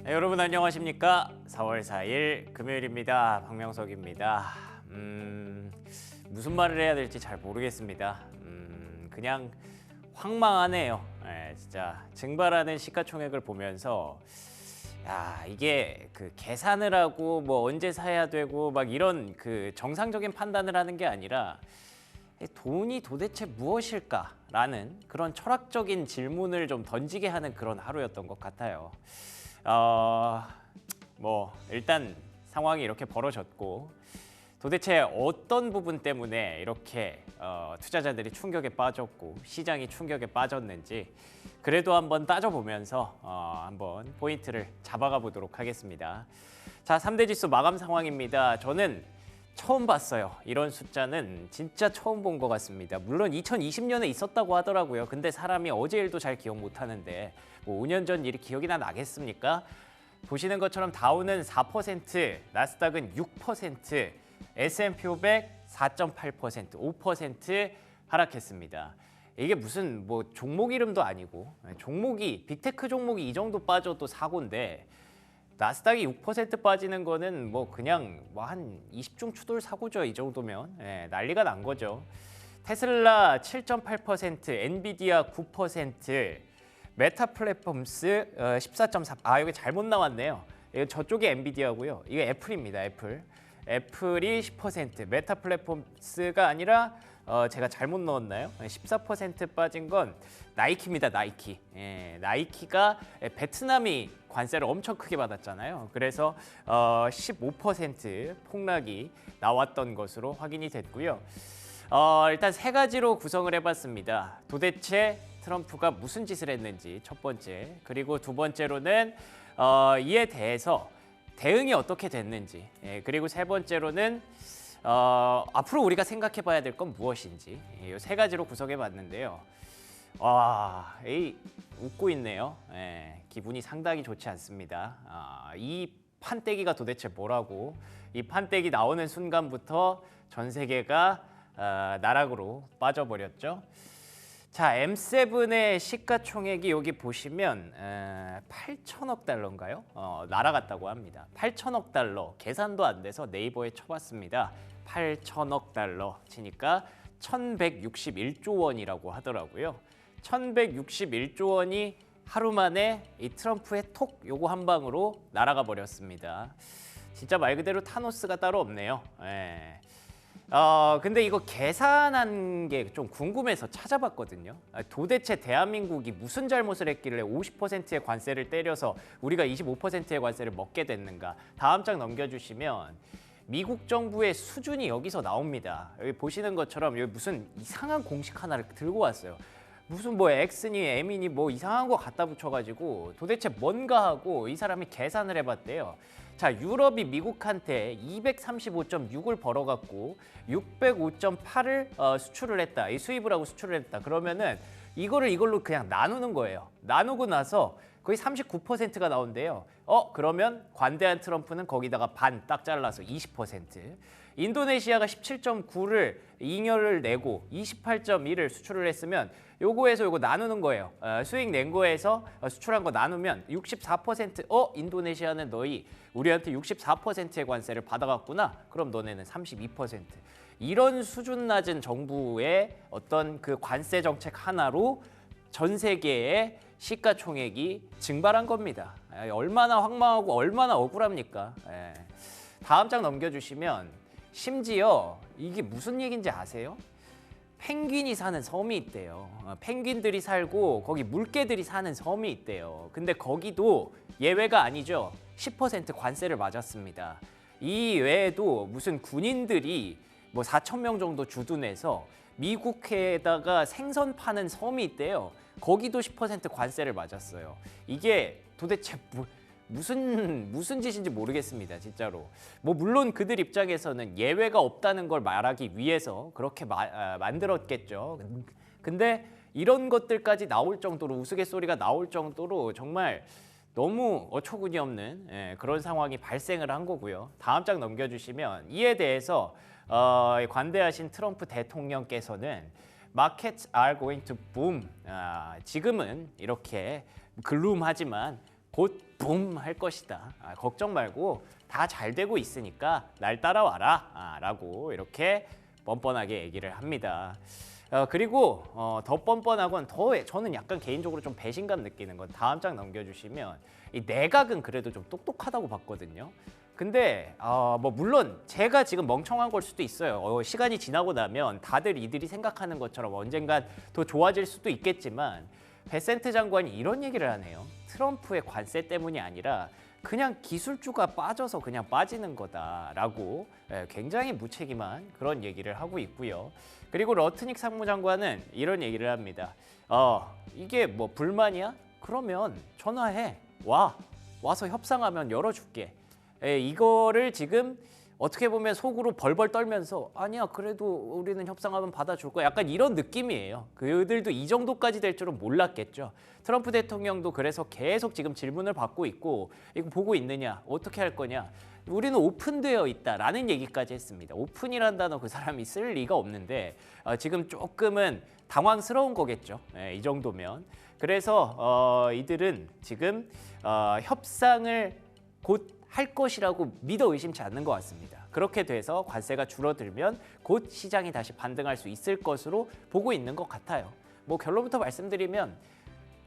여러분 안녕하십니까? 4월 4일 금요일입니다. 박명석입니다. 무슨 말을 해야 될지 잘 모르겠습니다. 그냥 황망하네요. 진짜 증발하는 시가총액을 보면서 야, 이게 그 계산을 하고 뭐 언제 사야 되고 막 이런 그 정상적인 판단을 하는 게 아니라 돈이 도대체 무엇일까라는 그런 철학적인 질문을 좀 던지게 하는 그런 하루였던 것 같아요. 뭐 일단 상황이 이렇게 벌어졌고 도대체 어떤 부분 때문에 이렇게 투자자들이 충격에 빠졌고 시장이 충격에 빠졌는지 그래도 한번 따져보면서 한번 포인트를 잡아가 보도록 하겠습니다. 자, 3대 지수 마감 상황입니다. 저는 처음 봤어요. 이런 숫자는 진짜 처음 본 것 같습니다. 물론 2020년에 있었다고 하더라고요. 근데 사람이 어제 일도 잘 기억 못하는데 뭐 5년 전 일이 기억이나 나겠습니까? 보시는 것처럼 다우는 4%, 나스닥은 6%, S&P 500 4.8%, 5% 하락했습니다. 이게 무슨 뭐 종목 이름도 아니고 종목이 빅테크 종목이 이 정도 빠져도 사고인데 나스닥이 6% 빠지는 거는 뭐 그냥 뭐 한 20중 추돌 사고죠. 이 정도면 난리가 난 거죠. 테슬라 7.8%, 엔비디아 9%, 메타 플랫폼스 14.4%. 아, 여기 잘못 나왔네요. 이거 저쪽이 엔비디아고요. 이거 애플입니다. 애플이 10%, 메타 플랫폼스가 아니라 제가 잘못 넣었나요? 14% 빠진 건 나이키입니다. 나이키. 나이키가 베트남이 관세를 엄청 크게 받았잖아요. 그래서 15% 폭락이 나왔던 것으로 확인이 됐고요. 일단 세 가지로 구성을 해봤습니다. 도대체 트럼프가 무슨 짓을 했는지 첫 번째, 그리고 두 번째로는 이에 대해서 대응이 어떻게 됐는지, 그리고 세 번째로는 앞으로 우리가 생각해 봐야 될 건 무엇인지 이 세 가지로 구성해 봤는데요. 와, 웃고 있네요. 기분이 상당히 좋지 않습니다. 이 판때기가 도대체 뭐라고, 이 판때기 나오는 순간부터 전 세계가 나락으로 빠져버렸죠. 자, M7의 시가총액이 여기 보시면 8천억 달러인가요? 날아갔다고 합니다. 8천억 달러, 계산도 안 돼서 네이버에 쳐봤습니다. 8천억 달러 치니까 1161조 원이라고 하더라고요. 1161조 원이 하루 만에 이 트럼프의 톡 요거 한 방으로 날아가 버렸습니다. 진짜 말 그대로 타노스가 따로 없네요. 근데 이거 계산한 게 좀 궁금해서 찾아봤거든요. 도대체 대한민국이 무슨 잘못을 했길래 50%의 관세를 때려서 우리가 25%의 관세를 먹게 됐는가. 다음 장 넘겨주시면 미국 정부의 수준이 여기서 나옵니다. 여기 보시는 것처럼 여기 무슨 이상한 공식 하나를 들고 왔어요. 무슨 뭐 X니 M이니 뭐 이상한 거 갖다 붙여가지고 도대체 뭔가 하고 이 사람이 계산을 해봤대요. 자, 유럽이 미국한테 235.6을 벌어갖고 605.8을 수출을 했다. 이 수입을 하고 수출을 했다. 그러면은 이걸로 그냥 나누는 거예요. 나누고 나서 거의 39%가 나온대요. 그러면 관대한 트럼프는 거기다가 반 딱 잘라서 20%. 인도네시아가 17.9를 잉여를 내고 28.1을 수출을 했으면 요거에서 요거 나누는 거예요. 수익 낸 거에서 수출한 거 나누면 64%. 인도네시아는 너희 우리한테 64%의 관세를 받아갔구나. 그럼 너네는 32%. 이런 수준 낮은 정부의 어떤 그 관세 정책 하나로 전 세계의 시가총액이 증발한 겁니다. 얼마나 황망하고 얼마나 억울합니까? 다음 장 넘겨주시면 심지어 이게 무슨 얘기인지 아세요? 펭귄이 사는 섬이 있대요. 펭귄들이 살고 거기 물개들이 사는 섬이 있대요. 근데 거기도 예외가 아니죠. 10% 관세를 맞았습니다. 이 외에도 무슨 군인들이 뭐 4천 명 정도 주둔해서 미국에다가 생선 파는 섬이 있대요. 거기도 10% 관세를 맞았어요. 이게 도대체 무슨 짓인지 모르겠습니다. 진짜로. 뭐 물론 그들 입장에서는 예외가 없다는 걸 말하기 위해서 그렇게 만들었겠죠. 근데 이런 것들까지 나올 정도로 우스갯소리가 나올 정도로 정말 너무 어처구니 없는 그런 상황이 발생을 한 거고요. 다음 장 넘겨주시면 이에 대해서 관대하신 트럼프 대통령께서는 Markets are going to boom. 지금은 이렇게 글룸하지만 곧 붐 할 것이다. 걱정 말고 다 잘 되고 있으니까 날 따라와라. 라고 이렇게 뻔뻔하게 얘기를 합니다. 그리고 더 뻔뻔하건 더 저는 약간 개인적으로 좀 배신감 느끼는 건 다음 장 넘겨주시면 이 내각은 그래도 좀 똑똑하다고 봤거든요. 근데 뭐 물론 제가 지금 멍청한 걸 수도 있어요. 시간이 지나고 나면 다들 이들이 생각하는 것처럼 언젠간 더 좋아질 수도 있겠지만 베센트 장관이 이런 얘기를 하네요. 트럼프의 관세 때문이 아니라 그냥 기술주가 빠져서 그냥 빠지는 거다라고 굉장히 무책임한 그런 얘기를 하고 있고요. 그리고 러트닉 상무장관은 이런 얘기를 합니다. 이게 뭐 불만이야? 그러면 전화해. 와서 협상하면 열어줄게. 이거를 지금 어떻게 보면 속으로 벌벌 떨면서 아니야 그래도 우리는 협상하면 받아줄 거야 약간 이런 느낌이에요. 그들도 이 정도까지 될 줄은 몰랐겠죠. 트럼프 대통령도 그래서 계속 지금 질문을 받고 있고 이거 보고 있느냐 어떻게 할 거냐 우리는 오픈되어 있다라는 얘기까지 했습니다. 오픈이란 단어 그 사람이 쓸 리가 없는데 지금 조금은 당황스러운 거겠죠. 이 정도면. 그래서 이들은 지금 협상을 곧 할 것이라고 믿어 의심치 않는 것 같습니다. 그렇게 돼서 관세가 줄어들면 곧 시장이 다시 반등할 수 있을 것으로 보고 있는 것 같아요. 뭐 결론부터 말씀드리면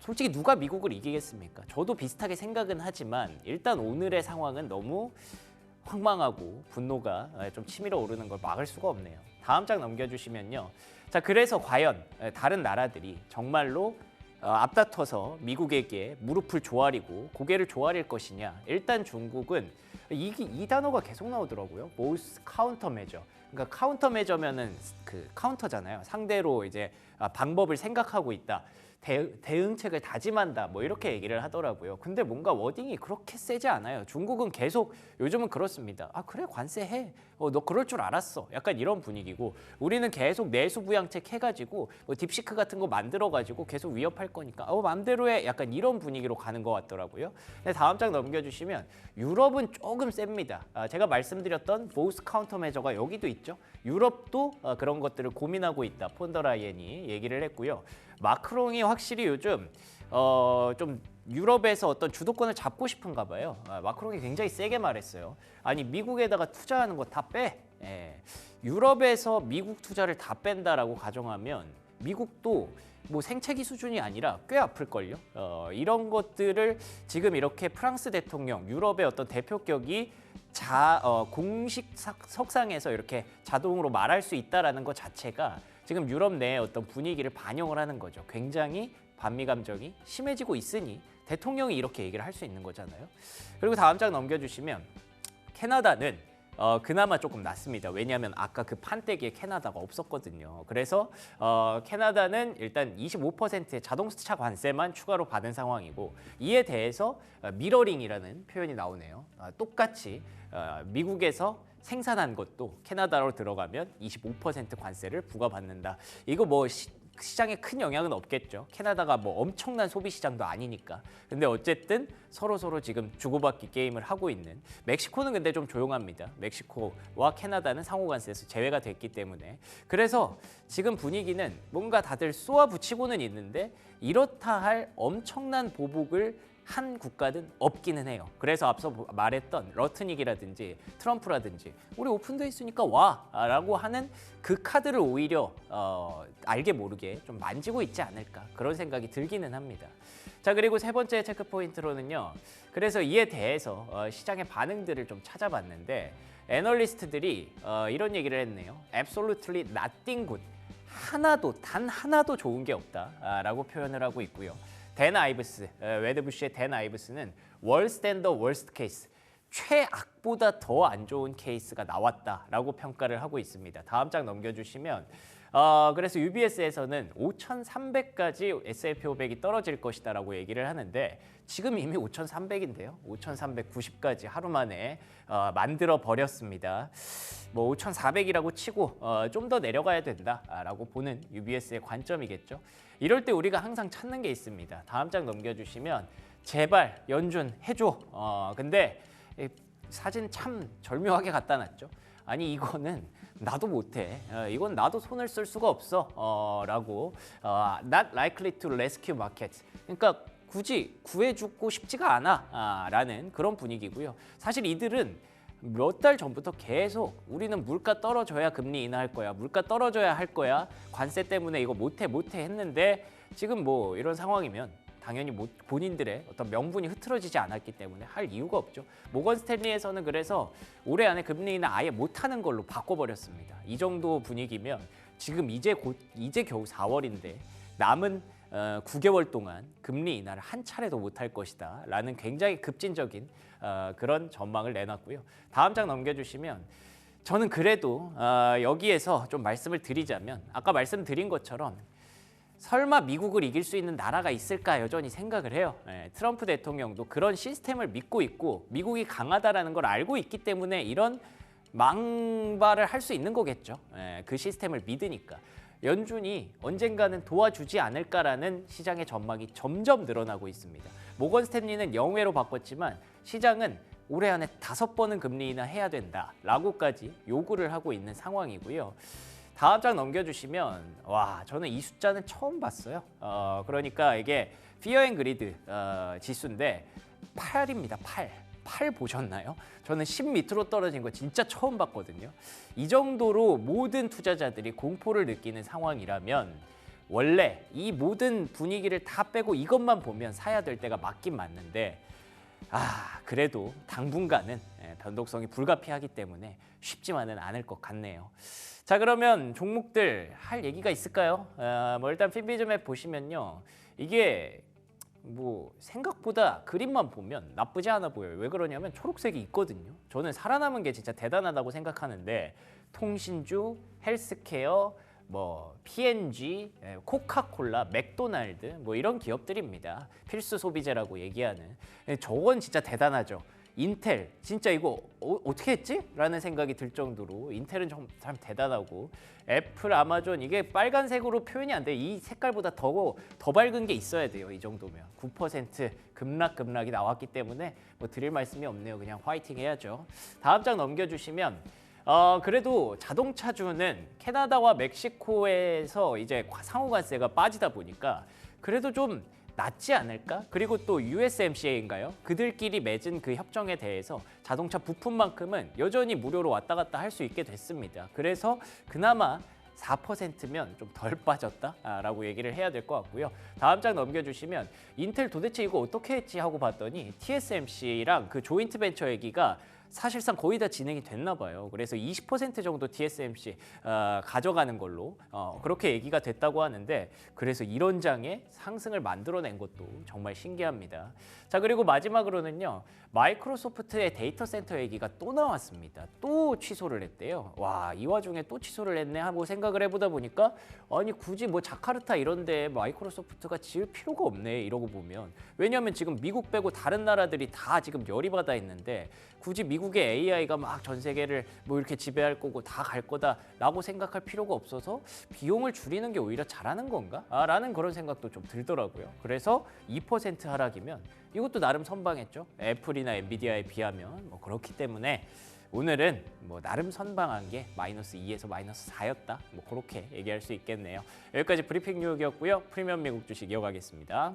솔직히 누가 미국을 이기겠습니까? 저도 비슷하게 생각은 하지만 일단 오늘의 상황은 너무 황망하고 분노가 좀 치밀어 오르는 걸 막을 수가 없네요. 다음 장 넘겨주시면요. 자, 그래서 과연 다른 나라들이 정말로 앞다퉈서 미국에게 무릎을 조아리고 고개를 조아릴 것이냐. 일단 중국은 이 단어가 계속 나오더라고요. Both countermeasure. 그러니까 카운터메저면은 그 카운터잖아요. 상대로 이제 방법을 생각하고 있다. 대응책을 다짐한다 뭐 이렇게 얘기를 하더라고요. 근데 뭔가 워딩이 그렇게 세지 않아요. 중국은 계속 요즘은 그렇습니다. 그래 관세해. 너 그럴 줄 알았어. 약간 이런 분위기고 우리는 계속 내수부양책 해가지고 딥시크 같은 거 만들어가지고 계속 위협할 거니까 맘대로 해. 약간 이런 분위기로 가는 것 같더라고요. 근데 다음 장 넘겨주시면 유럽은 조금 셉니다. 제가 말씀드렸던 보스 카운터 메저가 여기도 있죠. 유럽도 그런 것들을 고민하고 있다. 폰더라이엔이 얘기를 했고요. 마크롱이 확실히 요즘 좀 유럽에서 어떤 주도권을 잡고 싶은가 봐요. 마크롱이 굉장히 세게 말했어요. 아니 미국에다가 투자하는 거 다 빼. 유럽에서 미국 투자를 다 뺀다라고 가정하면 미국도 뭐 생채기 수준이 아니라 꽤 아플걸요. 이런 것들을 지금 이렇게 프랑스 대통령, 유럽의 어떤 대표격이 공식 석상에서 이렇게 자동으로 말할 수 있다라는 것 자체가 지금 유럽 내의 어떤 분위기를 반영을 하는 거죠. 굉장히 반미 감정이 심해지고 있으니 대통령이 이렇게 얘기를 할 수 있는 거잖아요. 그리고 다음 장 넘겨주시면 캐나다는 그나마 조금 낫습니다. 왜냐하면 아까 그 판때기에 캐나다가 없었거든요. 그래서 캐나다는 일단 25%의 자동차 관세만 추가로 받은 상황이고 이에 대해서 미러링이라는 표현이 나오네요. 똑같이 미국에서 생산한 것도 캐나다로 들어가면 25% 관세를 부과받는다. 이거 뭐 시장에 큰 영향은 없겠죠. 캐나다가 뭐 엄청난 소비 시장도 아니니까. 근데 어쨌든 서로 지금 주고받기 게임을 하고 있는 멕시코는 근데 좀 조용합니다. 멕시코와 캐나다는 상호 관세에서 제외가 됐기 때문에. 그래서 지금 분위기는 뭔가 다들 쏘아붙이고는 있는데 이렇다 할 엄청난 보복을 한 국가는 없기는 해요. 그래서 앞서 말했던 러트닉이라든지 트럼프라든지 우리 오픈돼 있으니까 와라고 하는 그 카드를 오히려 알게 모르게 좀 만지고 있지 않을까 그런 생각이 들기는 합니다. 자, 그리고 세 번째 체크 포인트로는요. 그래서 이에 대해서 시장의 반응들을 좀 찾아봤는데 애널리스트들이 이런 얘기를 했네요. Absolutely nothing good. 단 하나도 좋은 게 없다라고 표현을 하고 있고요. 댄 아이브스, 웨드부시의 댄 아이브스는 worse than the worst case, 최악보다 더 안 좋은 케이스가 나왔다라고 평가를 하고 있습니다. 다음 장 넘겨주시면 그래서 UBS에서는 5,300까지 S&P 500이 떨어질 것이다라고 얘기를 하는데 지금 이미 5,300인데요. 5,390까지 하루 만에 만들어 버렸습니다. 뭐 5,400이라고 치고 좀 더 내려가야 된다라고 보는 UBS의 관점이겠죠. 이럴 때 우리가 항상 찾는 게 있습니다. 다음 장 넘겨주시면 제발 연준 해줘. 근데 사진 참 절묘하게 갖다 놨죠. 아니 이거는 나도 못해. 이건 나도 손을 쓸 수가 없어. 라고 not likely to rescue markets. 그러니까 굳이 구해주고 싶지가 않아라는 그런 분위기고요. 사실 이들은 몇 달 전부터 계속 우리는 물가 떨어져야 금리 인하할 거야. 물가 떨어져야 할 거야. 관세 때문에 이거 못해 했는데 지금 뭐 이런 상황이면 당연히 본인들의 어떤 명분이 흐트러지지 않았기 때문에 할 이유가 없죠. 모건 스탠리에서는 그래서 올해 안에 금리 인하 아예 못하는 걸로 바꿔버렸습니다. 이 정도 분위기면 지금 이제 겨우 4월인데 남은 9개월 동안 금리 인하를 한 차례도 못할 것이다 라는 굉장히 급진적인 그런 전망을 내놨고요. 다음 장 넘겨주시면 저는 그래도 여기에서 좀 말씀을 드리자면 아까 말씀드린 것처럼 설마 미국을 이길 수 있는 나라가 있을까 여전히 생각을 해요. 트럼프 대통령도 그런 시스템을 믿고 있고 미국이 강하다라는 걸 알고 있기 때문에 이런 망발을 할 수 있는 거겠죠. 그 시스템을 믿으니까. 연준이 언젠가는 도와주지 않을까라는 시장의 전망이 점점 늘어나고 있습니다. 모건 스탠리는 0회로 바꿨지만 시장은 올해 안에 5번은 금리 인하해야 된다라고까지 요구를 하고 있는 상황이고요. 다음 장 넘겨주시면 와 저는 이 숫자는 처음 봤어요. 그러니까 이게 피어 앤 그리드 지수인데 8입니다. 8 보셨나요? 저는 10 밑으로 떨어진 거 진짜 처음 봤거든요. 이 정도로 모든 투자자들이 공포를 느끼는 상황이라면 원래 이 모든 분위기를 다 빼고 이것만 보면 사야 될 때가 맞긴 맞는데 그래도 당분간은 변동성이 불가피하기 때문에 쉽지만은 않을 것 같네요. 자 그러면 종목들 할 얘기가 있을까요? 뭐 일단 핀비즘앱 보시면요. 이게 뭐 생각보다 그림만 보면 나쁘지 않아 보여요. 왜 그러냐면 초록색이 있거든요. 저는 살아남은 게 진짜 대단하다고 생각하는데 통신주, 헬스케어, 뭐 P&G, 코카콜라, 맥도날드 뭐 이런 기업들입니다. 필수 소비재라고 얘기하는. 저건 진짜 대단하죠. 인텔 진짜 이거 어떻게 했지? 라는 생각이 들 정도로 인텔은 참 대단하고 애플, 아마존 이게 빨간색으로 표현이 안 돼요. 이 색깔보다 더 밝은 게 있어야 돼요. 이 정도면 9% 급락이 나왔기 때문에 뭐 드릴 말씀이 없네요. 그냥 화이팅 해야죠. 다음 장 넘겨주시면 그래도 자동차주는 캐나다와 멕시코에서 이제 상호관세가 빠지다 보니까 그래도 좀 낫지 않을까? 그리고 또 USMCA인가요? 그들끼리 맺은 그 협정에 대해서 자동차 부품만큼은 여전히 무료로 왔다 갔다 할 수 있게 됐습니다. 그래서 그나마 4%면 좀 덜 빠졌다라고 얘기를 해야 될 것 같고요. 다음 장 넘겨주시면 인텔 도대체 이거 어떻게 했지 하고 봤더니 TSMC랑 그 조인트 벤처 얘기가 사실상 거의 다 진행이 됐나 봐요. 그래서 20% 정도 TSMC 가져가는 걸로 그렇게 얘기가 됐다고 하는데 그래서 이런 장의 상승을 만들어낸 것도 정말 신기합니다. 자 그리고 마지막으로는요. 마이크로소프트의 데이터 센터 얘기가 또 나왔습니다. 또 취소를 했대요. 와, 이 와중에 또 취소를 했네 하고 생각을 해보다 보니까 아니 굳이 뭐 자카르타 이런 데 마이크로소프트가 지을 필요가 없네 이러고 보면 왜냐하면 지금 미국 빼고 다른 나라들이 다 지금 열이 받아 있는데 굳이 미국의 AI가 막 전 세계를 뭐 이렇게 지배할 거고 다 갈 거다라고 생각할 필요가 없어서 비용을 줄이는 게 오히려 잘하는 건가? 라는 그런 생각도 좀 들더라고요. 그래서 2% 하락이면 이것도 나름 선방했죠. 애플이나 엔비디아에 비하면 뭐 그렇기 때문에 오늘은 뭐 나름 선방한 게 마이너스 2에서 마이너스 4였다. 뭐 그렇게 얘기할 수 있겠네요. 여기까지 브리핑 뉴욕이었고요. 프리미엄 미국 주식 이어가겠습니다.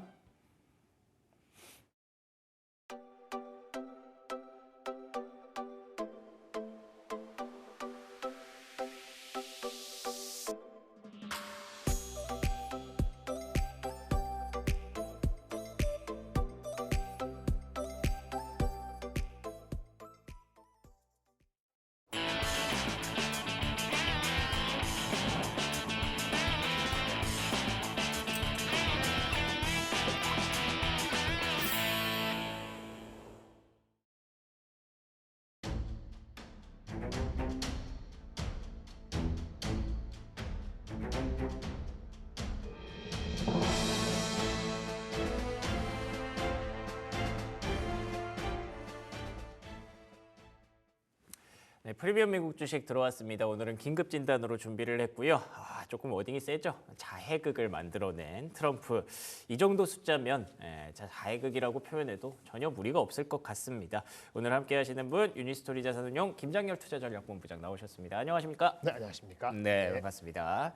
네, 프리미엄 미국 주식 들어왔습니다. 오늘은 긴급 진단으로 준비를 했고요. 조금 워딩이 세죠? 자해극을 만들어낸 트럼프. 이 정도 숫자면 자해극이라고 표현해도 전혀 무리가 없을 것 같습니다. 오늘 함께 하시는 분 유니스토리 자산운용 김장렬 투자전략본부장 나오셨습니다. 안녕하십니까? 네, 안녕하십니까? 네, 반갑습니다.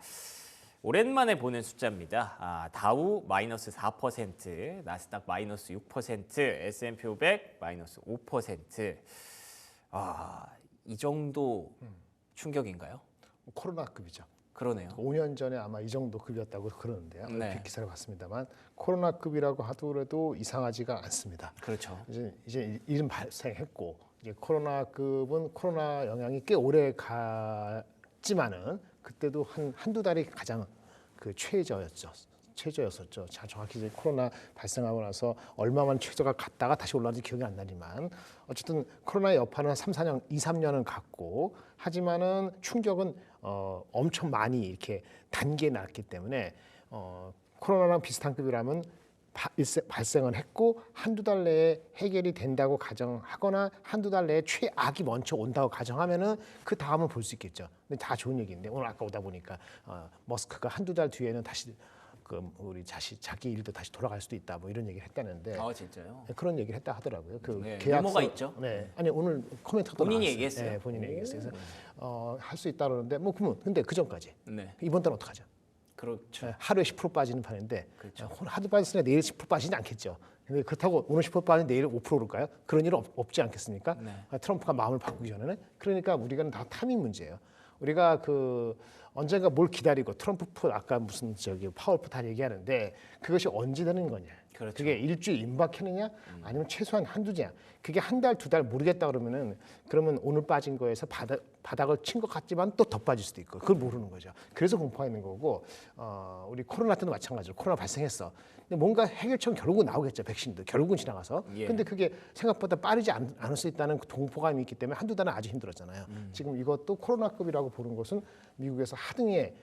오랜만에 보는 숫자입니다. 다우 마이너스 4%, 나스닥 마이너스 6%, S&P 500 마이너스 5%. 이 정도 충격인가요? 코로나급이죠. 그러네요. 5년 전에 아마 이 정도 급이었다고 그러는데요. 네. 얼핏 기사를 봤습니다만 코로나급이라고 하더라도 이상하지가 않습니다. 그렇죠. 이제 이름 발생했고 이제 코로나급은 코로나 영향이 꽤 오래 갔지만은 그때도 한두 달이 가장 그 최저였었죠. 정확히 이제 코로나 발생하고 나서 얼마만 최저가 갔다가 다시 올라는지 기억이 안 나지만 어쨌든 코로나의 여파는 2, 3년은 갔고 하지만은 충격은 엄청 많이 이렇게 단계에 났기 때문에 코로나랑 비슷한 급이라면 발생은 했고 한두 달 내에 해결이 된다고 가정하거나 한두 달 내에 최악이 먼저 온다고 가정하면은 그 다음은 볼 수 있겠죠. 근데 다 좋은 얘기인데 오늘 아까 오다 보니까 머스크가 한두 달 뒤에는 다시 우리 자기 일도 다시 돌아갈 수도 있다 뭐 이런 얘기를 했다는데 진짜요? 그런 얘기를 했다 하더라고요. 유머가 있죠. 네, 아니 오늘 코멘트도 본인이 나왔어요. 얘기했어요. 네, 본인이 얘기했어요. 그래서 할 수 있다 그러는데 뭐 그러면 근데 그 전까지 네, 이번 달은 어떡하죠? 그렇죠. 네, 하루에 10% 빠지는 판인데 그렇죠. 하루 빠졌으니까 내일 10% 빠지지 않겠죠. 근데 그렇다고 오늘 10% 빠지면 내일 5% 오를까요? 그런 일은 없지 않겠습니까? 네. 트럼프가 마음을 바꾸기 전에는. 그러니까 우리가 다 타이밍 문제예요. 우리가 언젠가 뭘 기다리고 트럼프 풋 아까 무슨 파월 풋 다 얘기하는데 그것이 언제 되는 거냐? 그렇죠. 그게 일주일 임박했느냐 아니면 최소한 한두 달. 그게 한 달, 두 달 모르겠다 그러면 오늘 빠진 거에서 바닥을 친 것 같지만 또 더 빠질 수도 있고 그걸 모르는 거죠. 그래서 공포가 있는 거고 우리 코로나 때도 마찬가지로 코로나 발생했어. 근데 뭔가 해결책은 결국은 나오겠죠. 백신도 결국은 지나가서. 예. 근데 그게 생각보다 빠르지 않을 수 있다는 공포감이 있기 때문에 한두 달은 아주 힘들었잖아요. 지금 이것도 코로나급이라고 보는 것은 미국에서 하등의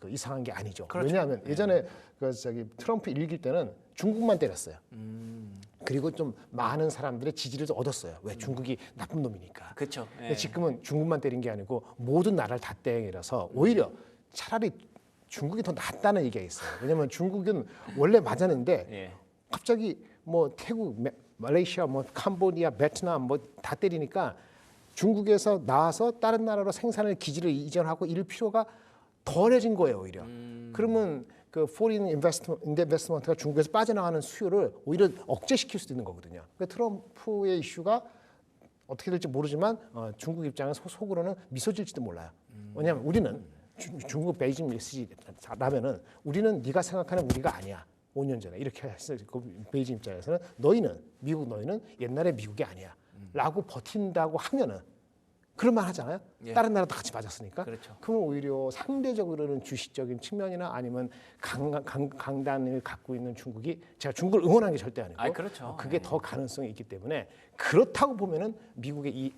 이상한 게 아니죠. 그렇죠. 왜냐하면 예전에 트럼프 일기 때는 중국만 때렸어요. 그리고 좀 많은 사람들의 지지를 얻었어요. 왜 중국이 나쁜 놈이니까. 그렇죠. 근데 지금은 중국만 때린 게 아니고 모든 나라를 다 때려서 오히려 차라리 중국이 더 낫다는 얘기가 있어요. 왜냐하면 중국은 원래 맞았는데 예. 갑자기 뭐 태국, 말레이시아, 뭐 캄보디아, 베트남 뭐 다 때리니까 중국에서 나와서 다른 나라로 생산을 기지를 이전하고 이럴 필요가 덜해진 거예요 오히려. 그러면 그 포린 인베스트먼트가 중국에서 빠져나가는 수요를 오히려 억제시킬 수도 있는 거거든요. 그러니까 트럼프의 이슈가 어떻게 될지 모르지만 중국 입장에서 속으로는 미소 질지도 몰라요. 왜냐하면 우리는 중국 베이징 메시지라면은 우리는 네가 생각하는 우리가 아니야. 5년 전에 이렇게 했을 그 베이징 입장에서는 너희는 옛날의 미국이 아니야. 라고 버틴다고 하면은 그럴만 하잖아요. 예. 다른 나라도 같이 맞았으니까. 그렇죠. 그러면 오히려 상대적으로는 주식적인 측면이나 아니면 강단을 갖고 있는 중국이 제가 중국을 응원하는 게 절대 아니고 그렇죠. 그게 더 가능성이 있기 때문에 그렇다고 보면은 미국의 이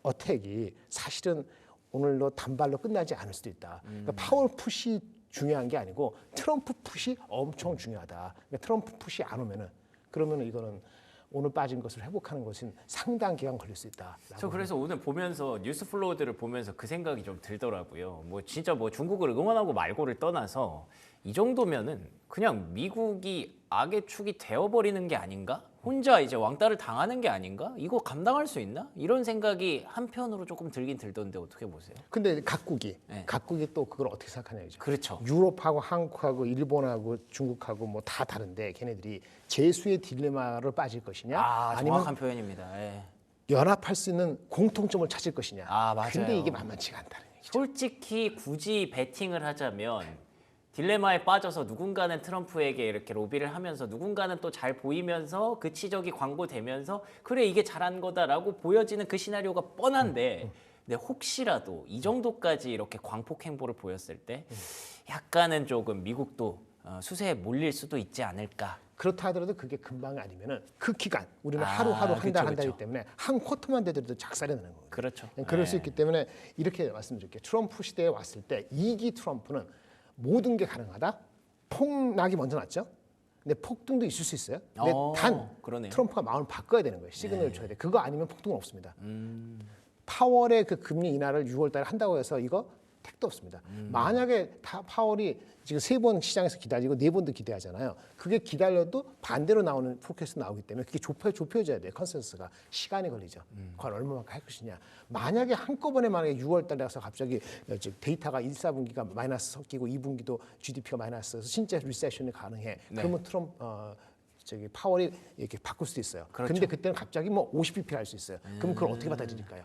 어택이 사실은 오늘로 단발로 끝나지 않을 수도 있다. 그러니까 파월 푸시 중요한 게 아니고 트럼프 푸시 엄청 중요하다. 그러니까 트럼프 푸시 안 오면은 그러면은 이거는 오늘 빠진 것을 회복하는 것은 상당 기간 걸릴 수 있다. 저 그래서 오늘 보면서 뉴스 플로우들을 보면서 그 생각이 좀 들더라고요. 뭐 진짜 뭐 중국을 응원하고 말고를 떠나서 이 정도면은 그냥 미국이 악의 축이 되어버리는 게 아닌가? 혼자 이제 왕따를 당하는 게 아닌가? 이거 감당할 수 있나? 이런 생각이 한편으로 조금 들긴 들던데 어떻게 보세요? 근데 각국이 또 그걸 어떻게 생각하냐죠. 그렇죠. 유럽하고 한국하고 일본하고 중국하고 뭐 다 다른데 걔네들이 재수의 딜레마를 빠질 것이냐 아니면 정확한 표현입니다. 예. 연합할 수 있는 공통점을 찾을 것이냐. 맞아요. 근데 이게 만만치가 않다는 얘기죠. 솔직히 굳이 베팅을 하자면 딜레마에 빠져서 누군가는 트럼프에게 이렇게 로비를 하면서 누군가는 또 잘 보이면서 그 치적이 광고되면서 그래 이게 잘한 거다라고 보여지는 그 시나리오가 뻔한데 근데 혹시라도 이 정도까지 이렇게 광폭 행보를 보였을 때 약간은 조금 미국도 수세에 몰릴 수도 있지 않을까. 그렇다 하더라도 그게 금방 아니면은 그 기간 우리는 하루하루 한 달 한 달이기 때문에 한 쿼터만 되더라도 작살이 나는 거거든요. 그렇죠. 그럴 수 있기 때문에 이렇게 말씀드릴게요. 트럼프 시대에 왔을 때 2기 트럼프는 모든 게 가능하다. 폭락이 먼저 났죠. 근데 폭등도 있을 수 있어요. 근데 그러네요. 트럼프가 마음을 바꿔야 되는 거예요. 시그널을 줘야 돼. 그거 아니면 폭등은 없습니다. 파월의 그 금리 인하를 6월 달에 한다고 해서 이거 택도 없습니다. 만약에 파월이 지금 3번 시장에서 기다리고 4번도 기대하잖아요. 그게 기다려도 반대로 나오는 포켓이 나오기 때문에 그게 좁혀져야 돼요. 컨센서스가 시간이 걸리죠. 그걸 얼마만큼 할 것이냐. 만약에 한꺼번에 6월 달에 가서 갑자기 데이터가 1, 4분기가 마이너스 섞이고 2분기도 GDP가 마이너스여서 진짜 리세션이 가능해. 그러면 파월이 이렇게 바꿀 수도 있어요. 근데 그때는 갑자기 뭐 50bp 할 수 있어요. 그럼 그걸 어떻게 받아들일까요?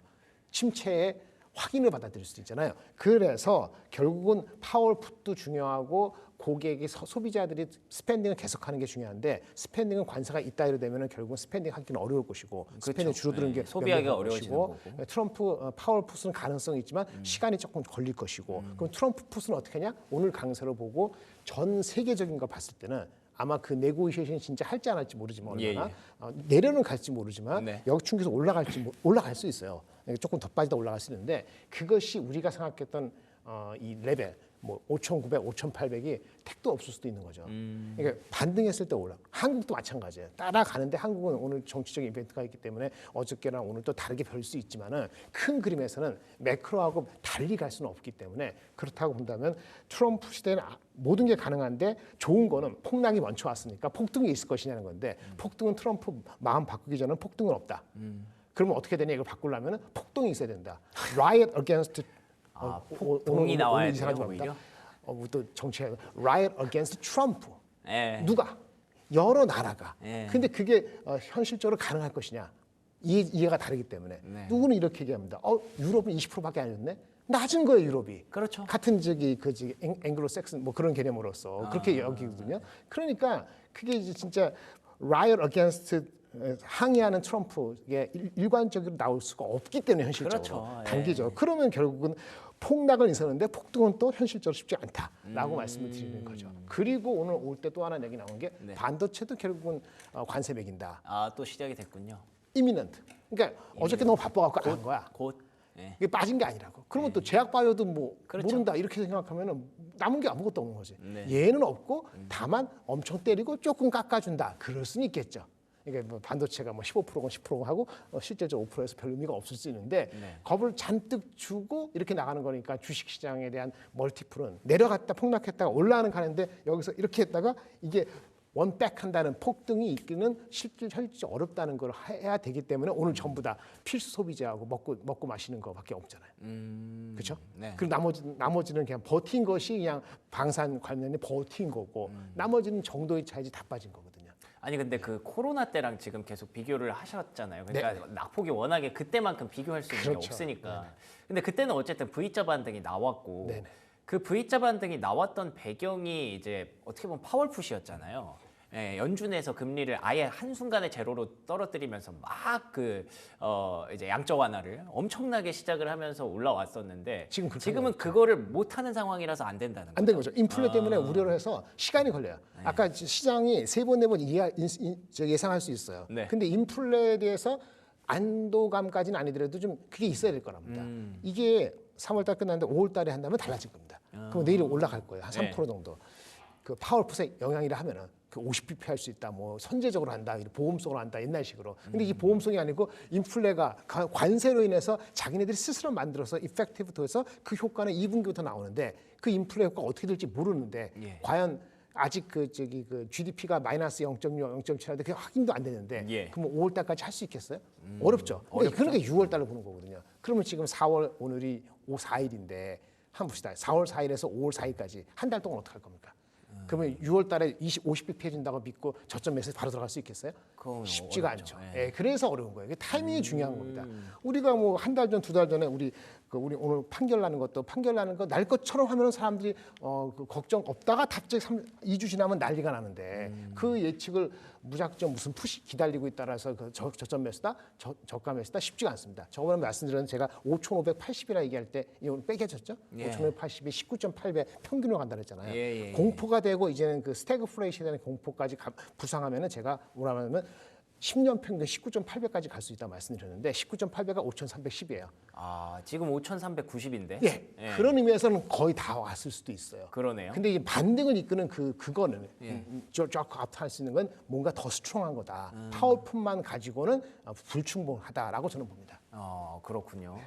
침체의 확인을 받아들일 수도 있잖아요. 그래서 결국은 파월 풋도 중요하고 고객이 소비자들이 스pen딩을 계속하는 게 중요한데 스pen딩은 관세가 이따위로 되면은 결국은 스pen딩 하기는 어려울 것이고 스pen딩 줄어드는 게 소비하기가 어려워지는 거고. 트럼프 파월 풋은 가능성이 있지만 시간이 조금 걸릴 것이고 그럼 트럼프 풋은 어떻게 하냐? 오늘 강세로 보고 전 세계적인 거 봤을 때는 아마 그 네고시에이션이 진짜 할지 안 할지 모르지만 얼마나 내려는 갈지 모르지만 역충에서 올라갈 수 있어요. 조금 더 빠지다 올라갈 수 있는데 그것이 우리가 생각했던 이 레벨 뭐 5,900, 5,800이 택도 없을 수도 있는 거죠. 그러니까 반등했을 때 올라. 한국도 마찬가지예요. 따라가는데 한국은 오늘 정치적인 이벤트가 있기 때문에 어저께랑 오늘 또 다르게 별 수 있지만은 큰 그림에서는 매크로하고 달리 갈 수는 없기 때문에 그렇다고 본다면 트럼프 시대는 모든 게 가능한데 좋은 거는 폭락이 먼저 왔으니까 폭등이 있을 것이냐는 건데 폭등은 트럼프 마음 바꾸기 전에는 폭등은 없다. 그러면 어떻게 되냐 이걸 바꾸려면 폭동이 있어야 된다. Riot against 폭동이 나와야 돼요, 오히려? 또 정치가 riot against Trump. 예. 누가? 여러 나라가. 예. 근데 그게 현실적으로 가능할 것이냐? 이해가 다르기 때문에. 누구는 이렇게 얘기합니다. 유럽은 20%밖에 안 했네? 낮은 거예요, 유럽이. 그렇죠. 같은 앵글로 섹슨 뭐 그런 개념으로서 그렇게 여기거든요. 그러니까 그게 이제 진짜 riot against 항의하는 트럼프에 일관적으로 나올 수가 없기 때문에 현실적으로 그렇죠. 단기죠. 그러면 결국은 폭락은 있었는데 폭등은 또 현실적으로 쉽지 않다라고 말씀을 드리는 거죠. 그리고 오늘 올 때 또 하나 얘기 나온 게 반도체도 결국은 관세 매긴다. 또 시작이 됐군요. 이미넌트. 그러니까 어저께 너무 바빠갖고 안 한 거야. 곧. 예. 이게 빠진 게 아니라고. 그러면 또 제약 바이오도 뭐 그렇죠. 모른다 이렇게 생각하면은 남은 게 아무것도 없는 거지. 네. 얘는 없고 다만 엄청 때리고 조금 깎아준다. 그럴 수는 있겠죠. 이게 뭐 반도체가 뭐 15%건 10%건 하고 실제적으로 5%에서 별 의미가 없을 수 있는데 겁을 잔뜩 주고 이렇게 나가는 거니까 주식시장에 대한 멀티플은 내려갔다 폭락했다가 올라가는 가는데 여기서 이렇게 했다가 이게 원백한다는 폭등이 있기는 실질 어렵다는 걸 해야 되기 때문에 오늘 전부 다 필수 소비재하고 먹고 마시는 거밖에 없잖아요. 그렇죠? 네. 그리고 나머지는 그냥 버틴 것이 그냥 방산 관련이 버틴 거고 나머지는 정도의 차이지 다 빠진 거거든요. 아니 근데 그 코로나 때랑 지금 계속 비교를 하셨잖아요. 그러니까 낙폭이 워낙에 그때만큼 비교할 수 있는 게 그렇죠. 없으니까. 근데 그때는 어쨌든 V자 반등이 나왔고 네네. 그 V자 반등이 나왔던 배경이 이제 어떻게 보면 파월풋이었잖아요. 예, 연준에서 금리를 아예 한순간에 제로로 떨어뜨리면서 막 이제 양적 완화를 엄청나게 시작을 하면서 올라왔었는데 지금은 그거를 못 하는 상황이라서 안 된다는 거죠. 안 된 거죠. 인플레 때문에 우려를 해서 시간이 걸려요. 아까 시장이 3번, 4번 예상할 수 있어요. 네. 근데 인플레에 대해서 안도감까지는 아니더라도 좀 그게 있어야 될 거랍니다. 이게 3월 달 끝났는데 5월 달에 한다면 달라질 겁니다. 그럼 내일 올라갈 거예요. 한 3% 정도. 그 파월풋의 영향이라 하면은 그 50bp 할 수 있다. 뭐 선제적으로 한다. 보험성으로 한다. 옛날식으로. 근데 이게 보험성이 아니고 인플레가 관세로 인해서 자기네들이 스스로 만들어서 이펙티브도 해서 그 효과는 2분기부터 나오는데 그 인플레 효과가 어떻게 될지 모르는데 과연 아직 그 GDP가 마이너스 0.6, 0.7인데 그게 확인도 안 되는데 그럼 5월 달까지 할 수 있겠어요? 어렵죠. 그러니까 6월 달로 보는 거거든요. 그러면 지금 4월 오늘이 4일인데 한번 봅시다. 4월 4일에서 5월 4일까지 한 달 동안 어떻게 할 겁니까? 그러면 6월 달에 50bp 해준다고 믿고 저점 매수에 바로 들어갈 수 있겠어요? 쉽지가 어렵죠. 않죠. 그래서 어려운 거예요. 타이밍이 중요한 겁니다. 우리가 뭐 한 달 전, 2달 전에 우리 오늘 판결 나는 거 날 것처럼 하면 사람들이 그 걱정 없다가 갑자기 2주 지나면 난리가 나는데 그 예측을 무작정 무슨 푸시 기다리고 있다라서 그 저점 매수다, 저가 매수다 쉽지가 않습니다. 저번에 말씀드렸는데 제가 5,580이라 얘기할 때 이거 빼겨졌죠? 5,580이 19.8배 평균으로 간다 그랬잖아요. 공포가 되고 이제는 그 스태그플레이션에 대한 공포까지 부상하면은 제가 뭐라 하면 10년 평균 19.8배까지 갈 수 있다 말씀드렸는데 19.8배가 5,310이에요. 지금 5,390인데. 그런 의미에서는 거의 다 왔을 수도 있어요. 그러네요. 근데 이 반등을 이끄는 그거는 쫙 앞할 수 있는 건 뭔가 더 스트롱한 거다. 파워풋만 가지고는 불충분하다라고 저는 봅니다. 그렇군요.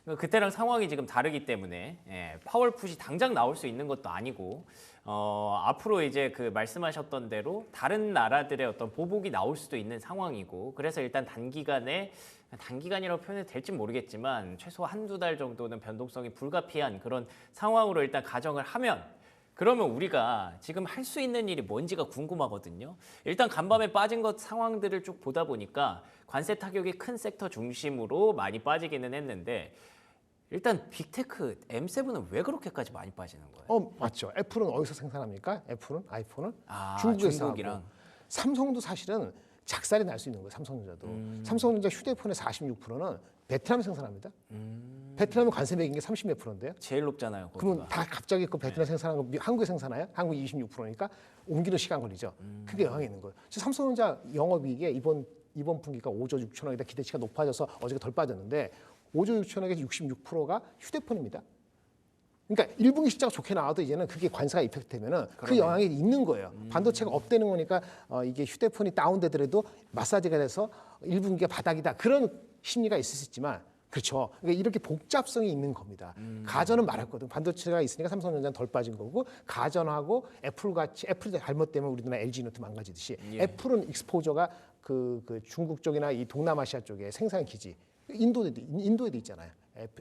그러니까 그때랑 상황이 지금 다르기 때문에 파월풋이 당장 나올 수 있는 것도 아니고 앞으로 이제 그 말씀하셨던 대로 다른 나라들의 어떤 보복이 나올 수도 있는 상황이고 그래서 일단 단기간이라고 표현이 될지 모르겠지만 최소 한두 달 정도는 변동성이 불가피한 그런 상황으로 일단 가정을 하면 그러면 우리가 지금 할 수 있는 일이 뭔지가 궁금하거든요. 일단 간밤에 빠진 것 상황들을 쭉 보다 보니까 관세 타격이 큰 섹터 중심으로 많이 빠지기는 했는데 일단 빅테크 M7은 왜 그렇게까지 많이 빠지는 거예요? 맞죠. 애플은 어디서 생산합니까? 애플은 아이폰은 중국이랑 중국에서 하고 삼성도 사실은 작살이 날 수 있는 거예요. 삼성전자도. 삼성전자 휴대폰의 46%는 베트남 생산합니다. 베트남은 관세 매긴 게 30몇 %인데요. 제일 높잖아요. 그러면 다 갑자기 그 베트남 생산한 거 한국에 생산해요? 한국 26%니까 옮기는 시간 걸리죠. 그게 영향이 있는 거예요. 삼성전자 영업이익에 이번 분기가 5조 6천억이다 기대치가 높아져서 어저께 덜 빠졌는데 5조 6천억의 66%가 휴대폰입니다. 그러니까 1분기 실적 좋게 나와도 이제는 그게 관세가 이펙트되면은 그 영향이 있는 거예요. 반도체가 업되는 거니까 이게 휴대폰이 다운되더라도 마사지가 돼서 1분기가 바닥이다 그런 심리가 있을 수 있지만 그렇죠. 그러니까 이렇게 복잡성이 있는 겁니다. 가전은 말했거든. 반도체가 있으니까 삼성전자는 덜 빠진 거고 가전하고 애플이 잘못되면 우리나라 LG노트 망가지듯이 애플은 익스포저가 그 중국 쪽이나 이 동남아시아 쪽에 생산 기지 인도에도 있잖아요.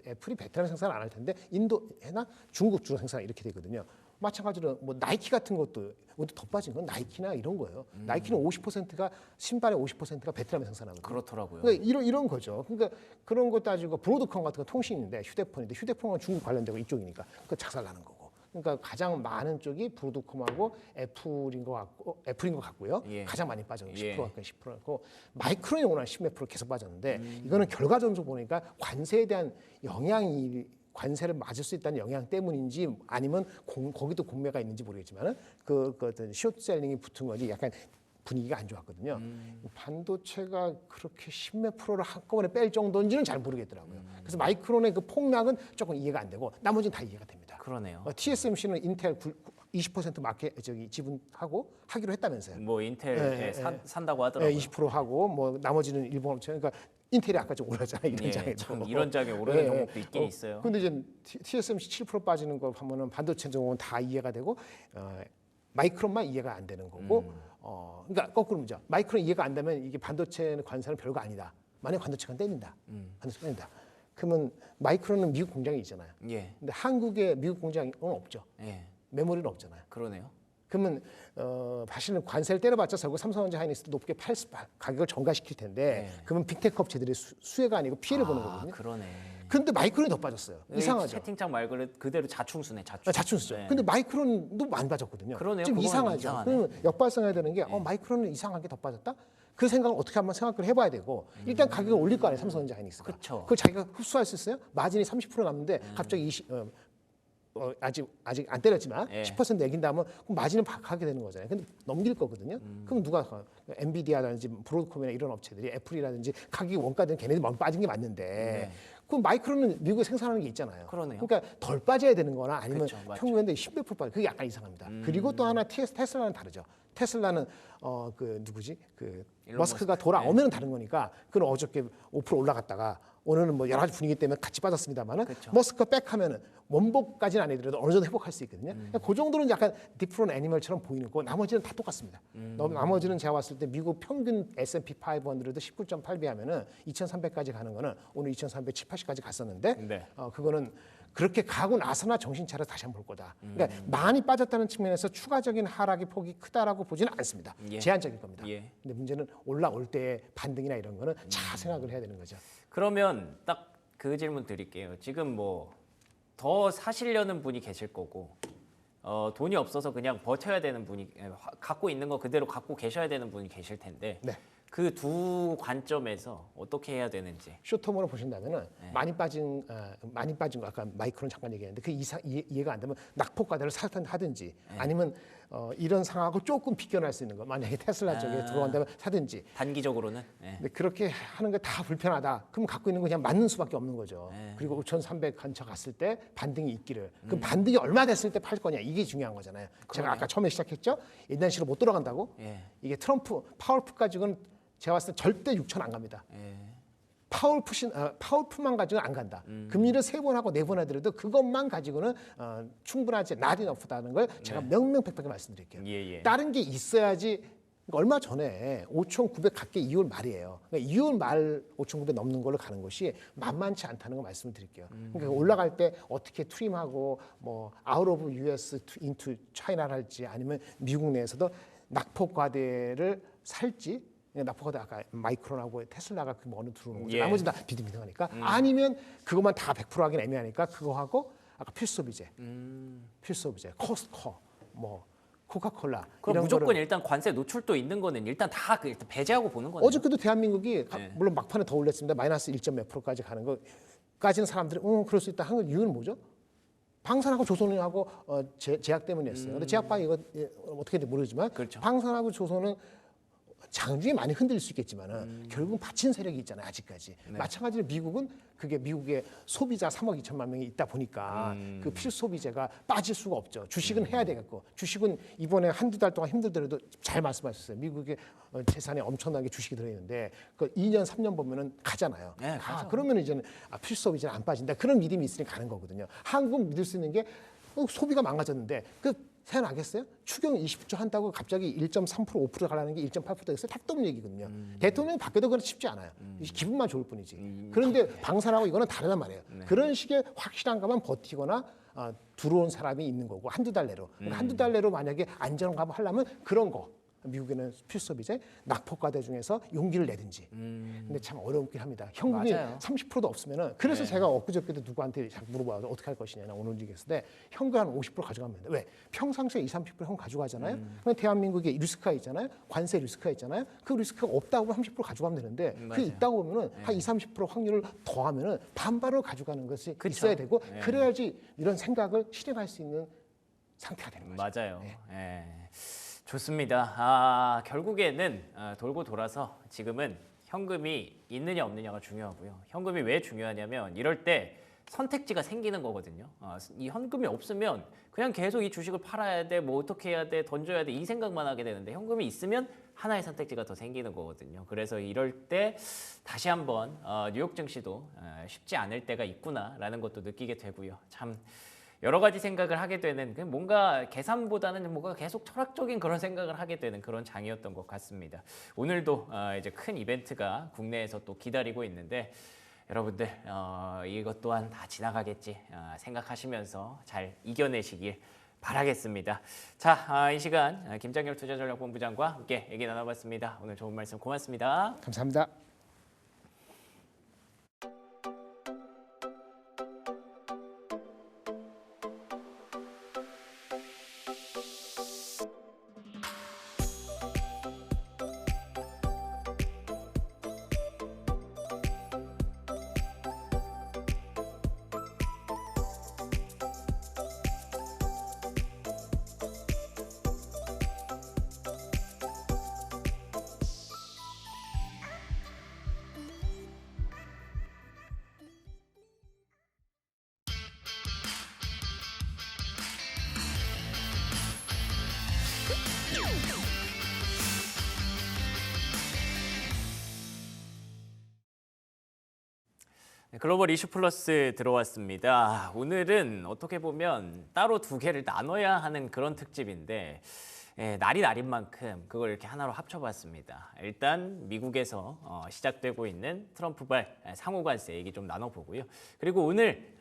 애플이 베트남 생산 안 할 텐데 인도나 중국 주로 생산 이렇게 되거든요. 마찬가지로 뭐 나이키 같은 것도 더 빠진 건 나이키나 이런 거예요. 나이키는 50%가 신발의 50%가 베트남에 생산하거든요. 그렇더라고요. 그러니까 이런 거죠. 그러니까 그런 거 따지고 브로드컴 같은 거 통신인데 휴대폰은 중국 관련되고 이쪽이니까 그 작살 나는 거고. 그러니까 가장 많은 쪽이 브로드컴하고 애플인 것 같고요. 가장 많이 빠진 10% 가까이 10%고 마이크론이 오늘 10몇 % 계속 빠졌는데 이거는 결과적으로 보니까 관세에 대한 영향이 관세를 맞을 수 있다는 영향 때문인지 아니면 거기도 공매가 있는지 모르겠지만은 그 어떤 숏셀링이 붙은 거지 약간 분위기가 안 좋았거든요. 반도체가 그렇게 10몇 %를 한꺼번에 뺄 정도인지는 잘 모르겠더라고요. 그래서 마이크론의 그 폭락은 조금 이해가 안 되고 나머지는 다 이해가 됩니다. 그러네요. TSMC는 인텔 20% 마켓 지분하고 하기로 했다면서요. 뭐 인텔 산다고 하더라고요. 20% 하고 뭐 나머지는 일본 업체 그러니까 인텔이 아까 좀 올랐잖아요. 이런 장에도. 참 이런 장에 오르는 종목도 있긴 있어요. 근데 이제 TSMC 7% 빠지는 거 보면은 반도체 종목은 다 이해가 되고 마이크론만 이해가 안 되는 거고 그러니까 거꾸로죠. 마이크론 이해가 안 되면 이게 반도체 관세는 별거 아니다. 만약 반도체가 떼린다. 반도체가 떼린다. 그러면 마이크론은 미국 공장이 있잖아요. 근데 한국에 미국 공장은 없죠. 메모리는 없잖아요. 그러네요. 그러면 사실은 관세를 때려봤자 결국 삼성전자 하이닉스도 높게 가격을 전가시킬 텐데 그러면 빅테크 업체들이 수혜가 아니고 피해를 보는 거거든요. 그러네. 근데 마이크론이 더 빠졌어요. 이상하죠. 채팅창 말 그대로 자충수네. 자충수죠. 근데 마이크론도 안 빠졌거든요. 그러네요. 좀 이상하죠. 이상하네. 그러면 역발상해야 되는 게 마이크론은 이상하게 더 빠졌다? 그 생각을 어떻게 한번 생각을 해봐야 되고 일단 가격을 올릴 거 아니에요. 삼성전자 하이닉스가. 그쵸. 그걸 자기가 흡수할 수 있어요? 마진이 30% 남는데 갑자기 아직 안 때렸지만 10% 매긴다면 그럼 마진을 하게 되는 거잖아요. 근데 넘길 거거든요. 그럼 누가 엔비디아라든지 브로드컴이나 이런 업체들이 애플이라든지 가격이 원가된 걔네들 빠진 게 맞는데 그럼 마이크론은 미국에 생산하는 게 있잖아요. 그러네요. 그러니까 덜 빠져야 되는 거나 아니면 그쵸, 맞죠. 평균인데 10몇 % 빠져. 그게 약간 이상합니다. 그리고 또 하나 테슬라는 다르죠. 테슬라는 머스크가 돌아오면 다른 거니까 그건 어저께 5% 올라갔다가 오늘은 뭐 여러 가지 분위기 때문에 같이 빠졌습니다만은 머스크가 백하면은 원복까지는 아니더라도 어느 정도 회복할 수 있거든요. 그러니까 그 정도는 약간 디프런 애니멀처럼 보이는 거 나머지는 다 똑같습니다. 나머지는 제가 봤을 때 미국 평균 S&P 500도 19.8배 하면은 2,300까지 가는 거는 오늘 2,370, 80까지 갔었는데 그거는 그렇게 가고 나서나 정신 차려 다시 한번 볼 거다. 그러니까 많이 빠졌다는 측면에서 추가적인 하락의 폭이 크다라고 보지는 않습니다. 제한적일 겁니다. 근데 문제는 올라올 때의 반등이나 이런 거는 잘 생각을 해야 되는 거죠. 그러면 딱 그 질문 드릴게요. 지금 뭐 더 사시려는 분이 계실 거고 돈이 없어서 그냥 버텨야 되는 분이 갖고 있는 거 그대로 갖고 계셔야 되는 분이 계실 텐데 그 두 관점에서 어떻게 해야 되는지. 쇼텀으로 보신다면은 많이 빠진 거 아까 마이크론 잠깐 얘기했는데 그 이해가 안 되면 낙폭과대로 하든지 아니면 이런 상황하고 조금 비껴날 수 있는 거 만약에 테슬라 쪽에 들어간다면 사든지 단기적으로는. 근데 그렇게 하는 게 다 불편하다. 그럼 갖고 있는 거 그냥 맞는 수밖에 없는 거죠. 그리고 5,300 근처 갔을 때 반등이 있기를. 그럼 반등이 얼마 됐을 때 팔 거냐 이게 중요한 거잖아요. 제가 아까 처음에 시작했죠. 옛날 식으로 못 돌아간다고. 이게 트럼프 파월풋 가지고는 제가 봤을 때 절대 6천 안 갑니다. 파워풀만 가지고는 안 간다. 금리를 3번 하고 4번 하더라도 그것만 가지고는 충분하지 not enough다는 걸 제가 명명백백하게 말씀드릴게요. 예, 예. 다른 게 있어야지. 얼마 전에 5,900 갖게 2월 말이에요. 그러니까 2월 말 5,900 넘는 걸로 가는 것이 만만치 않다는 걸 말씀을 드릴게요. 그러니까 올라갈 때 어떻게 트림하고 뭐 out of US into China를 할지 아니면 미국 내에서도 낙폭과대를 살지. 낙폭과대 아까 마이크론하고 테슬라가 그 어느 들어오는 거죠. 예. 나머지 다 비등비등하니까 아니면 그것만 다 100% 하긴 애매하니까 그거 하고 아까 필수소비재, 코스트코, 뭐 코카콜라 그럼 이런 무조건 거를 일단 관세 노출도 있는 거는 일단 다 일단 배제하고 보는 거네요. 어저께도 대한민국이 네. 물론 막판에 더 올렸습니다. 마이너스 1몇 %까지 가는 거까지는 사람들이 그럴 수 있다 하는 이유는 뭐죠? 방산하고 조선하고 제약 때문에 했어요. 근데 제약방이 이거 어떻게 될지 모르지만 그렇죠. 방산하고 조선은 장중에 많이 흔들릴 수 있겠지만은 결국은 받친 세력이 있잖아요. 아직까지. 마찬가지로 미국은 그게 미국의 소비자 3억 2천만 명이 있다 보니까 그 필수 소비재가 빠질 수가 없죠. 주식은 해야 되겠고 주식은 이번에 한두 달 동안 힘들더라도 잘 말씀하셨어요. 미국의 재산에 엄청나게 주식이 들어있는데 그 2년 3년 보면은 가잖아요. 네, 가죠. 그러면 이제는 필수 소비재는 안 빠진다. 그런 믿음이 있으니 가는 거거든요. 한국은 믿을 수 있는 게 소비가 망가졌는데 생각나겠어요? 추경 20조 한다고 갑자기 1.3% 5% 가라는 게 1.8% 됐어요? 택도 없는 얘기거든요. 대통령이 바뀌어도 그건 쉽지 않아요. 기분만 좋을 뿐이지. 그런데 방산하고 이거는 다르단 말이에요. 그런 식의 확실한 것만 버티거나 들어온 사람이 있는 거고 한두 달 내로. 한두 달 내로 만약에 안전감을 하려면 그런 거. 미국에는 필수소비재, 낙폭과대 중에서 용기를 내든지. 근데 참 어렵긴 합니다. 현금이 맞아요. 30%도 없으면은 그래서 제가 엊그저께도 누구한테 물어봐서 어떻게 할 것이냐 오늘 얘기했을 때 현금 한 50% 가져가면 된다. 왜? 평상시에 20, 30% 현금 가져가잖아요. 그럼 대한민국에 리스크가 있잖아요. 관세 리스크가 있잖아요. 그 리스크가 없다고 하면 30% 가져가면 되는데 그게 맞아요. 있다고 보면은 한 20, 30% 확률을 더하면은 반반을 가져가는 것이 그쵸. 있어야 되고 그래야지 이런 생각을 실행할 수 있는 상태가 되는 거죠. 맞아요. 예. 좋습니다. 결국에는 돌고 돌아서 지금은 현금이 있느냐 없느냐가 중요하고요. 현금이 왜 중요하냐면 이럴 때 선택지가 생기는 거거든요. 이 현금이 없으면 그냥 계속 이 주식을 팔아야 돼, 뭐 어떻게 해야 돼, 던져야 돼 이 생각만 하게 되는데 현금이 있으면 하나의 선택지가 더 생기는 거거든요. 그래서 이럴 때 다시 한번 뉴욕 증시도 쉽지 않을 때가 있구나라는 것도 느끼게 되고요. 참 여러 가지 생각을 하게 되는 뭔가 계산보다는 뭔가 계속 철학적인 그런 생각을 하게 되는 그런 장이었던 것 같습니다. 오늘도 이제 큰 이벤트가 국내에서 또 기다리고 있는데 여러분들 이것 또한 다 지나가겠지 생각하시면서 잘 이겨내시길 바라겠습니다. 자, 이 시간 김장렬 투자전략본부장과 함께 얘기 나눠봤습니다. 오늘 좋은 말씀 고맙습니다. 감사합니다. 글로벌 이슈 플러스 들어왔습니다. 오늘은 어떻게 보면 따로 두 개를 나눠야 하는 그런 특집인데 날이 날인 만큼 그걸 이렇게 하나로 합쳐봤습니다. 일단 미국에서 시작되고 있는 트럼프발 상호관세 얘기 좀 나눠보고요. 그리고 오늘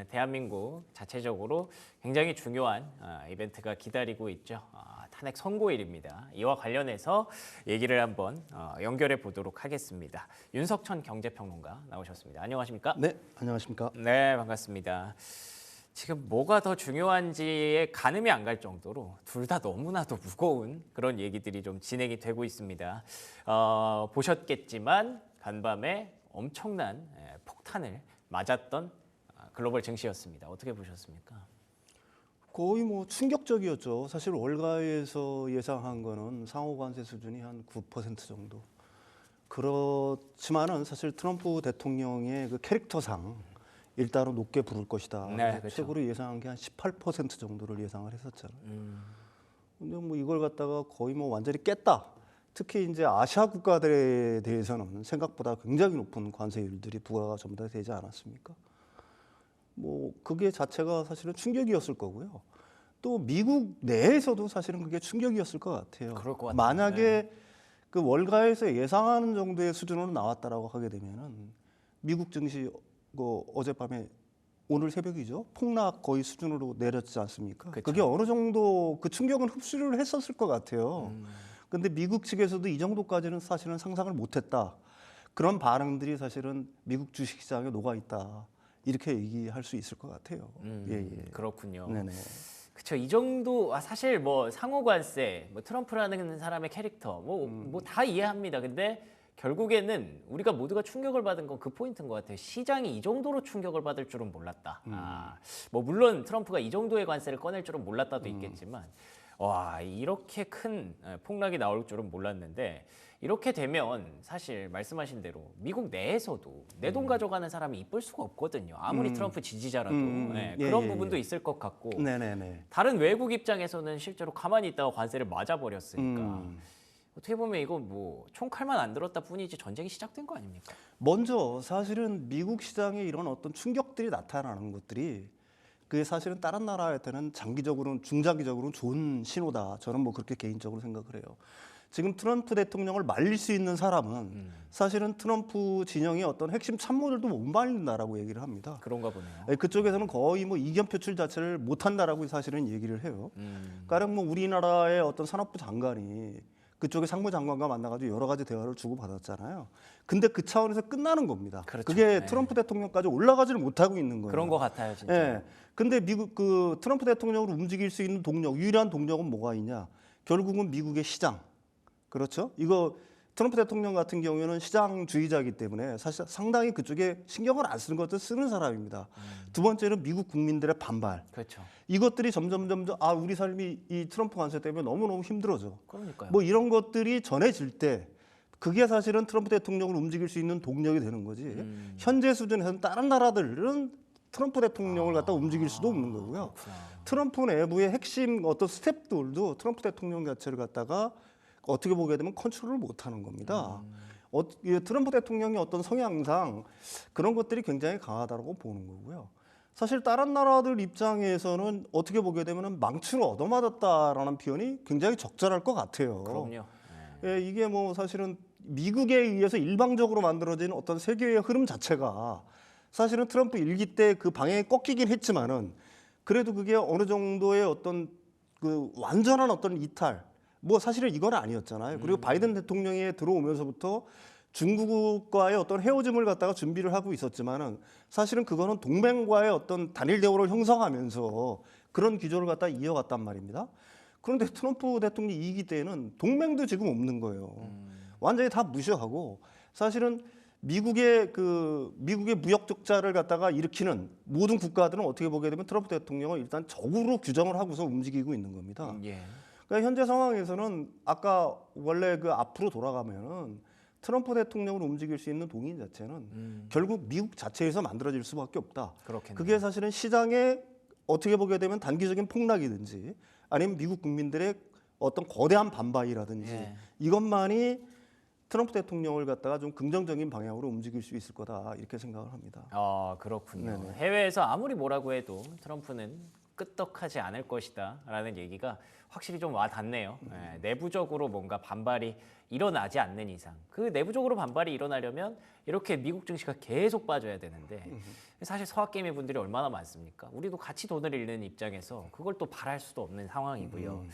대한민국 자체적으로 굉장히 중요한 이벤트가 기다리고 있죠. 탄핵 선고일입니다. 이와 관련해서 얘기를 한번 연결해 보도록 하겠습니다. 윤석천 경제평론가 나오셨습니다. 안녕하십니까? 네, 안녕하십니까? 네, 반갑습니다. 지금 뭐가 더 중요한지에 가늠이 안 갈 정도로 둘 다 너무나도 무거운 그런 얘기들이 좀 진행이 되고 있습니다. 보셨겠지만 간밤에 엄청난 폭탄을 맞았던 글로벌 증시였습니다. 어떻게 보셨습니까? 거의 뭐 충격적이었죠. 사실 월가에서 예상한 거는 상호관세 수준이 한 9% 정도. 그렇지만은 사실 트럼프 대통령의 그 캐릭터상 일단은 높게 부를 것이다. 네, 그렇죠. 최고로 예상한 게 한 18% 정도를 예상을 했었잖아요. 근데 뭐 이걸 갖다가 거의 뭐 완전히 깼다. 특히 이제 아시아 국가들에 대해서는 생각보다 굉장히 높은 관세율들이 부과가 전부 다 되지 않았습니까? 뭐 그게 자체가 사실은 충격이었을 거고요. 또 미국 내에서도 사실은 그게 충격이었을 것 같아요. 그럴 것 같아요. 만약에 그 월가에서 예상하는 정도의 수준으로 나왔다라고 하게 되면은 미국 증시 어젯밤에 오늘 새벽이죠. 폭락 거의 수준으로 내렸지 않습니까? 그쵸. 그게 어느 정도 그 충격은 흡수를 했었을 것 같아요. 근데 미국 측에서도 이 정도까지는 사실은 상상을 못했다. 그런 반응들이 사실은 미국 주식시장에 녹아 있다. 이렇게 얘기할 수 있을 것 같아요. 예. 그렇군요. 네네. 그렇죠. 이 정도 사실 뭐 상호 관세, 뭐 트럼프라는 사람의 캐릭터, 뭐 다 이해합니다. 근데 결국에는 우리가 모두가 충격을 받은 건 그 포인트인 것 같아요. 시장이 이 정도로 충격을 받을 줄은 몰랐다. 뭐 물론 트럼프가 이 정도의 관세를 꺼낼 줄은 몰랐다도 있겠지만, 와 이렇게 큰 폭락이 나올 줄은 몰랐는데 이렇게 되면 사실 말씀하신 대로 미국 내에서도 내 돈 가져가는 사람이 이쁠 수가 없거든요. 아무리 트럼프 지지자라도 그런 부분도 있을 것 같고 네네네. 다른 외국 입장에서는 실제로 가만히 있다가 관세를 맞아버렸으니까 어떻게 보면 이거 뭐 총칼만 안 들었다 뿐이지 전쟁이 시작된 거 아닙니까? 먼저 사실은 미국 시장에 이런 어떤 충격들이 나타나는 것들이 그게 사실은 다른 나라한테는 장기적으로는 중장기적으로는 좋은 신호다. 저는 뭐 그렇게 개인적으로 생각을 해요. 지금 트럼프 대통령을 말릴 수 있는 사람은 사실은 트럼프 진영의 어떤 핵심 참모들도 못 말린다라고 얘기를 합니다. 그런가 보네요. 그쪽에서는 거의 뭐 이견 표출 자체를 못 한다라고 사실은 얘기를 해요. 가령 뭐 우리나라의 어떤 산업부 장관이 그쪽의 상무장관과 만나가지고 여러 가지 대화를 주고받았잖아요. 근데 그 차원에서 끝나는 겁니다. 그렇죠. 그게 네. 트럼프 대통령까지 올라가지를 못하고 있는 거예요. 그런 것 같아요, 진짜. 예. 근데 미국 그 트럼프 대통령을 움직일 수 있는 동력, 유일한 동력은 뭐가 있냐? 결국은 미국의 시장. 그렇죠? 이거 트럼프 대통령 같은 경우에는 시장주의자이기 때문에 사실 상당히 그쪽에 신경을 안 쓰는 것도 쓰는 사람입니다. 두 번째는 미국 국민들의 반발. 그렇죠. 이것들이 점점 우리 삶이 이 트럼프 관세 때문에 너무너무 힘들어져. 그러니까요. 뭐 이런 것들이 전해질 때 그게 사실은 트럼프 대통령을 움직일 수 있는 동력이 되는 거지. 현재 수준에서는 다른 나라들은 트럼프 대통령을 갖다 움직일 수도 없는 거고요. 트럼프 내부의 핵심 어떤 스텝들도 트럼프 대통령 자체를 갖다가 어떻게 보게 되면 컨트롤을 못하는 겁니다. 트럼프 대통령의 어떤 성향상 그런 것들이 굉장히 강하다고 보는 거고요. 사실 다른 나라들 입장에서는 어떻게 보게 되면 망치로 얻어맞았다라는 표현이 굉장히 적절할 것 같아요. 그럼요. 예, 이게 뭐 사실은 미국에 의해서 일방적으로 만들어진 어떤 세계의 흐름 자체가 사실은 트럼프 일기 때 그 방향이 꺾이긴 했지만은 그래도 그게 어느 정도의 어떤 그 완전한 어떤 이탈, 뭐 사실은 이건 아니었잖아요. 그리고 바이든 대통령이 들어오면서부터 중국과의 어떤 헤어짐을 갖다가 준비를 하고 있었지만은 사실은 그거는 동맹과의 어떤 단일 대우를 형성하면서 그런 기조를 갖다 이어갔단 말입니다. 그런데 트럼프 대통령 2기 때는 동맹도 지금 없는 거예요. 완전히 다 무시하고 사실은 미국의 무역 적자를 갖다가 일으키는 모든 국가들은 어떻게 보게 되면 트럼프 대통령을 일단 적으로 규정을 하고서 움직이고 있는 겁니다. 예. 그러니까 현재 상황에서는 아까 원래 그 앞으로 돌아가면은 트럼프 대통령을 움직일 수 있는 동인 자체는 결국 미국 자체에서 만들어질 수밖에 없다. 그렇겠네요. 그게 사실은 시장에 어떻게 보게 되면 단기적인 폭락이든지 아니면 미국 국민들의 어떤 거대한 반발이라든지 예. 이것만이 트럼프 대통령을 갖다가 좀 긍정적인 방향으로 움직일 수 있을 거다 이렇게 생각을 합니다. 아 그렇군요. 네네. 해외에서 아무리 뭐라고 해도 트럼프는 끄떡하지 않을 것이다라는 얘기가 확실히 좀 와닿네요. 예, 내부적으로 뭔가 반발이 일어나지 않는 이상 그 내부적으로 반발이 일어나려면 이렇게 미국 증시가 계속 빠져야 되는데 사실 서학개미 분들이 얼마나 많습니까? 우리도 같이 돈을 잃는 입장에서 그걸 또 바랄 수도 없는 상황이고요.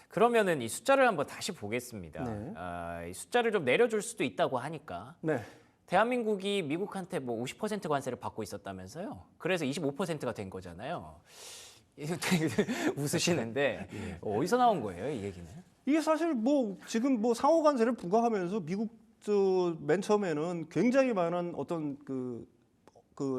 그러면은 이 숫자를 한번 다시 보겠습니다. 네. 이 숫자를 좀 내려줄 수도 있다고 하니까 네. 대한민국이 미국한테 뭐 50% 관세를 받고 있었다면서요. 그래서 25%가 된 거잖아요. 웃으시는데 어디서 나온 거예요, 이 얘기는? 이게 사실 뭐 지금 뭐 상호 관세를 부과하면서 미국 맨 처음에는 굉장히 많은 어떤 그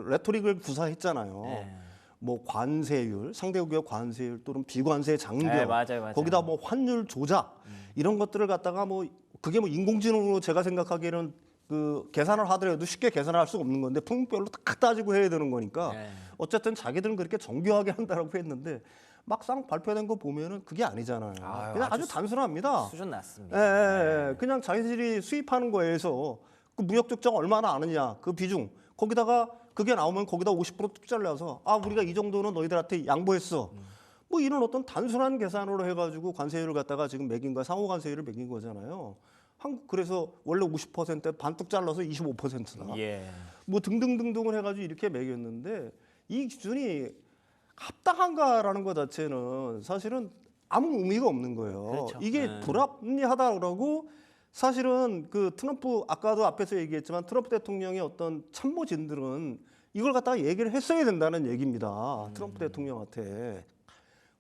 레토릭을 구사했잖아요. 네. 뭐 관세율, 상대국의 관세율 또는 비관세 장벽, 네, 맞아요. 거기다 뭐 환율 조작 이런 것들을 갖다가 뭐 그게 뭐 인공지능으로 제가 생각하기에는 그 계산을 하더라도 쉽게 계산을 할 수가 없는 건데 품목별로 딱 따지고 해야 되는 거니까 네. 어쨌든 자기들은 그렇게 정교하게 한다라고 했는데 막상 발표된 거 보면은 그게 아니잖아요. 아유, 그냥 아주 아주 단순합니다. 수준 낮습니다. 예. 그냥 자기들이 수입하는 거에서 그 무역 적자가 얼마나 아느냐 그 비중 거기다가 그게 나오면 거기다 50% 투자를 해서 아 우리가 이 정도는 너희들한테 양보했어. 뭐 이런 어떤 단순한 계산으로 해가지고 관세율을 갖다가 지금 매긴 거야. 상호 관세율을 매긴 거잖아요. 한국 그래서 원래 50%에 반뚝 잘라서 25%다. 예. 뭐 등등등등을 해가지고 이렇게 매겼는데 이 기준이 합당한가라는 것 자체는 사실은 아무 의미가 없는 거예요. 그렇죠. 이게 네. 불합리하다라고 사실은 그 트럼프 아까도 앞에서 얘기했지만 트럼프 대통령의 어떤 참모진들은 이걸 갖다가 얘기를 했어야 된다는 얘기입니다. 트럼프 대통령한테.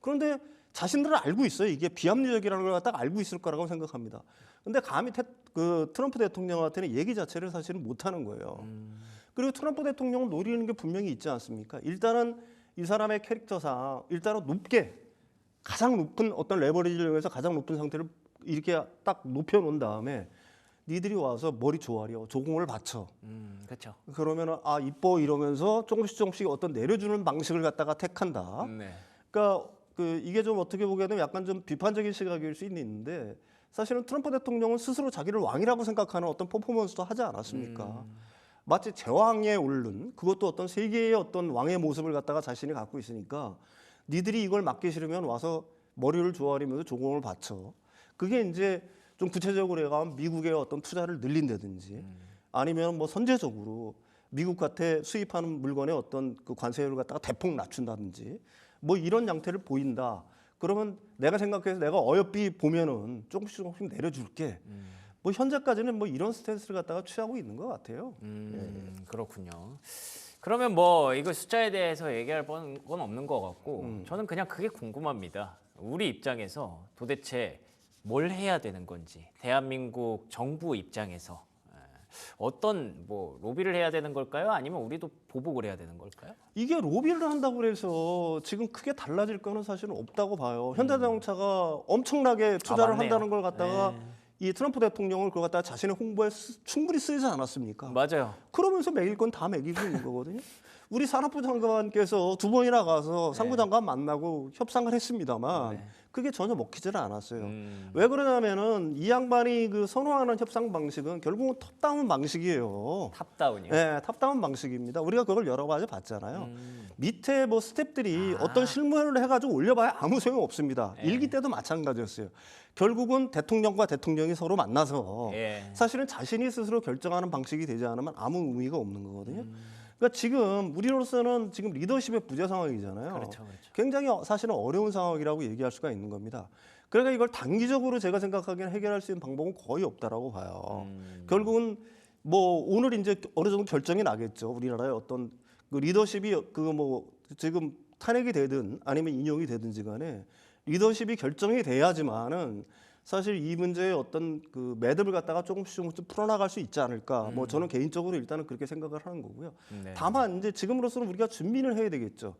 그런데 자신들은 알고 있어요. 이게 비합리적이라는 걸 갖다가 알고 있을 거라고 생각합니다. 근데 감히 그 트럼프 대통령한테는 얘기 자체를 사실은 못 하는 거예요. 그리고 트럼프 대통령은 노리는 게 분명히 있지 않습니까? 일단은 이 사람의 캐릭터상 일단은 높게 가장 높은 어떤 레버리지를 이용해서 가장 높은 상태를 이렇게 딱 높여놓은 다음에 니들이 와서 머리 조아려 조공을 바쳐. 그렇죠. 그러면은 아 이뻐 이러면서 조금씩 어떤 내려주는 방식을 갖다가 택한다. 네. 그러니까 그 이게 좀 어떻게 보게 되면 약간 좀 비판적인 시각일 수 있는데 사실은 트럼프 대통령은 스스로 자기를 왕이라고 생각하는 어떤 퍼포먼스도 하지 않았습니까? 마치 제왕에 오른 그것도 어떤 세계의 어떤 왕의 모습을 갖다가 자신이 갖고 있으니까 니들이 이걸 맡기 싫으면 와서 머리를 조아리면서 조공을 바쳐. 그게 이제 좀 구체적으로 얘기하면 미국의 어떤 투자를 늘린다든지 아니면 뭐 선제적으로 미국한테 수입하는 물건의 어떤 그 관세율을 갖다가 대폭 낮춘다든지 뭐 이런 양태를 보인다. 그러면 내가 생각해서 내가 어여삐 보면은 조금씩 내려줄게. 뭐 현재까지는 뭐 이런 스탠스를 갖다가 취하고 있는 것 같아요. 그렇군요. 그러면 뭐 이거 숫자에 대해서 얘기할 건 없는 것 같고 저는 그냥 그게 궁금합니다. 우리 입장에서 도대체 뭘 해야 되는 건지 대한민국 정부 입장에서 어떤 뭐 로비를 해야 되는 걸까요? 아니면 우리도 보복을 해야 되는 걸까요? 이게 로비를 한다고 해서 지금 크게 달라질 거는 사실은 없다고 봐요. 현대자동차가 엄청나게 투자를 맞네요. 한다는 걸 갖다가 이 트럼프 대통령을 그걸 갖다가 자신의 홍보에 충분히 쓰지 않았습니까? 맞아요. 그러면서 매길 건 다 매기고 있는 거거든요. 우리 산업부 장관께서 2번이나 가서 상부 장관 만나고 협상을 했습니다만 그게 전혀 먹히지를 않았어요. 왜 그러냐면은 이 양반이 그 선호하는 협상 방식은 결국은 탑다운 방식이에요. 탑다운이요. 네, 탑다운 방식입니다. 우리가 그걸 여러 가지 봤잖아요. 밑에 뭐 스탭들이 어떤 실무를 해가지고 올려봐야 아무 소용 없습니다. 일기 때도 마찬가지였어요. 결국은 대통령과 대통령이 서로 만나서 사실은 자신이 스스로 결정하는 방식이 되지 않으면 아무 의미가 없는 거거든요. 그러니까 지금 우리로서는 지금 리더십의 부재 상황이잖아요. 그렇죠. 굉장히 사실은 어려운 상황이라고 얘기할 수가 있는 겁니다. 그러니까 이걸 단기적으로 제가 생각하기에는 해결할 수 있는 방법은 거의 없다라고 봐요. 결국은 뭐 오늘 이제 어느 정도 결정이 나겠죠. 우리나라의 어떤 그 리더십이 그 뭐 지금 탄핵이 되든 아니면 인용이 되든지 간에 리더십이 결정이 돼야지만은 사실 이 문제의 어떤 그 매듭을 갖다가 조금씩 풀어나갈 수 있지 않을까. 뭐 저는 개인적으로 일단은 그렇게 생각을 하는 거고요. 다만 이제 지금으로서는 우리가 준비를 해야 되겠죠.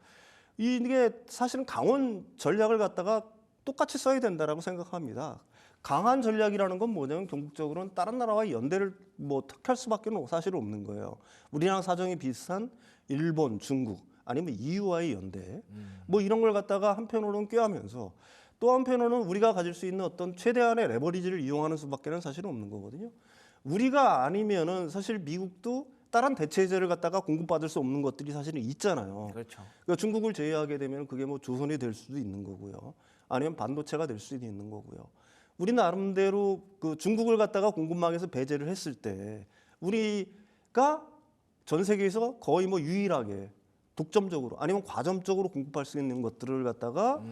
이게 사실은 강원 전략을 갖다가 똑같이 써야 된다라고 생각합니다. 강한 전략이라는 건 뭐냐면 궁극적으로는 다른 나라와 연대를 뭐 택할 수밖에 사실 없는 거예요. 우리랑 사정이 비슷한 일본, 중국 아니면 EU와의 연대 뭐 이런 걸 갖다가 한편으로는 꾀하면서 또 한편으로는 우리가 가질 수 있는 어떤 최대한의 레버리지를 이용하는 수밖에는 사실은 없는 거거든요. 우리가 아니면은 사실 미국도 다른 대체제를 갖다가 공급받을 수 없는 것들이 사실은 있잖아요. 그렇죠. 그러니까 중국을 제외하게 되면 그게 뭐 조선이 될 수도 있는 거고요. 아니면 반도체가 될 수도 있는 거고요. 우리 나름대로 그 중국을 갖다가 공급망에서 배제를 했을 때 우리가 전 세계에서 거의 뭐 유일하게 독점적으로 아니면 과점적으로 공급할 수 있는 것들을 갖다가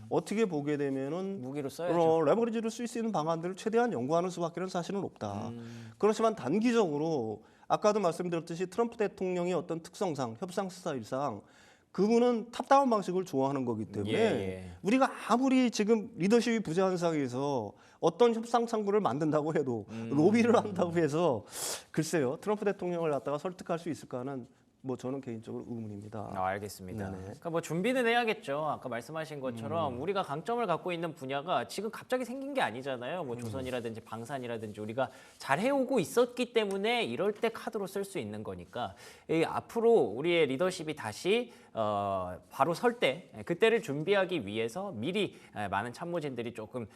어떻게 보게 되면은 무기로 써야죠. 레버리지를 쓸 수 있는 방안들을 최대한 연구하는 수밖에는 사실은 없다. 그렇지만 단기적으로 아까도 말씀드렸듯이 트럼프 대통령의 어떤 특성상 협상 스타일상 그분은 탑다운 방식을 좋아하는 거기 때문에 우리가 아무리 지금 리더십이 부재한 상황에서 어떤 협상 창구를 만든다고 해도 로비를 한다고 해서 글쎄요 트럼프 대통령을 갖다가 설득할 수 있을까는 뭐 저는 개인적으로 의문입니다. 알겠습니다. 네네. 그러니까 뭐 준비는 해야겠죠. 아까 말씀하신 것처럼 우리가 강점을 갖고 있는 분야가 지금 갑자기 생긴 게 아니잖아요. 뭐 조선이라든지 방산이라든지 우리가 잘 해오고 있었기 때문에 이럴 때 카드로 쓸 수 있는 거니까 앞으로 우리의 리더십이 다시 바로 설 때 그때를 준비하기 위해서 미리 많은 참모진들이 조금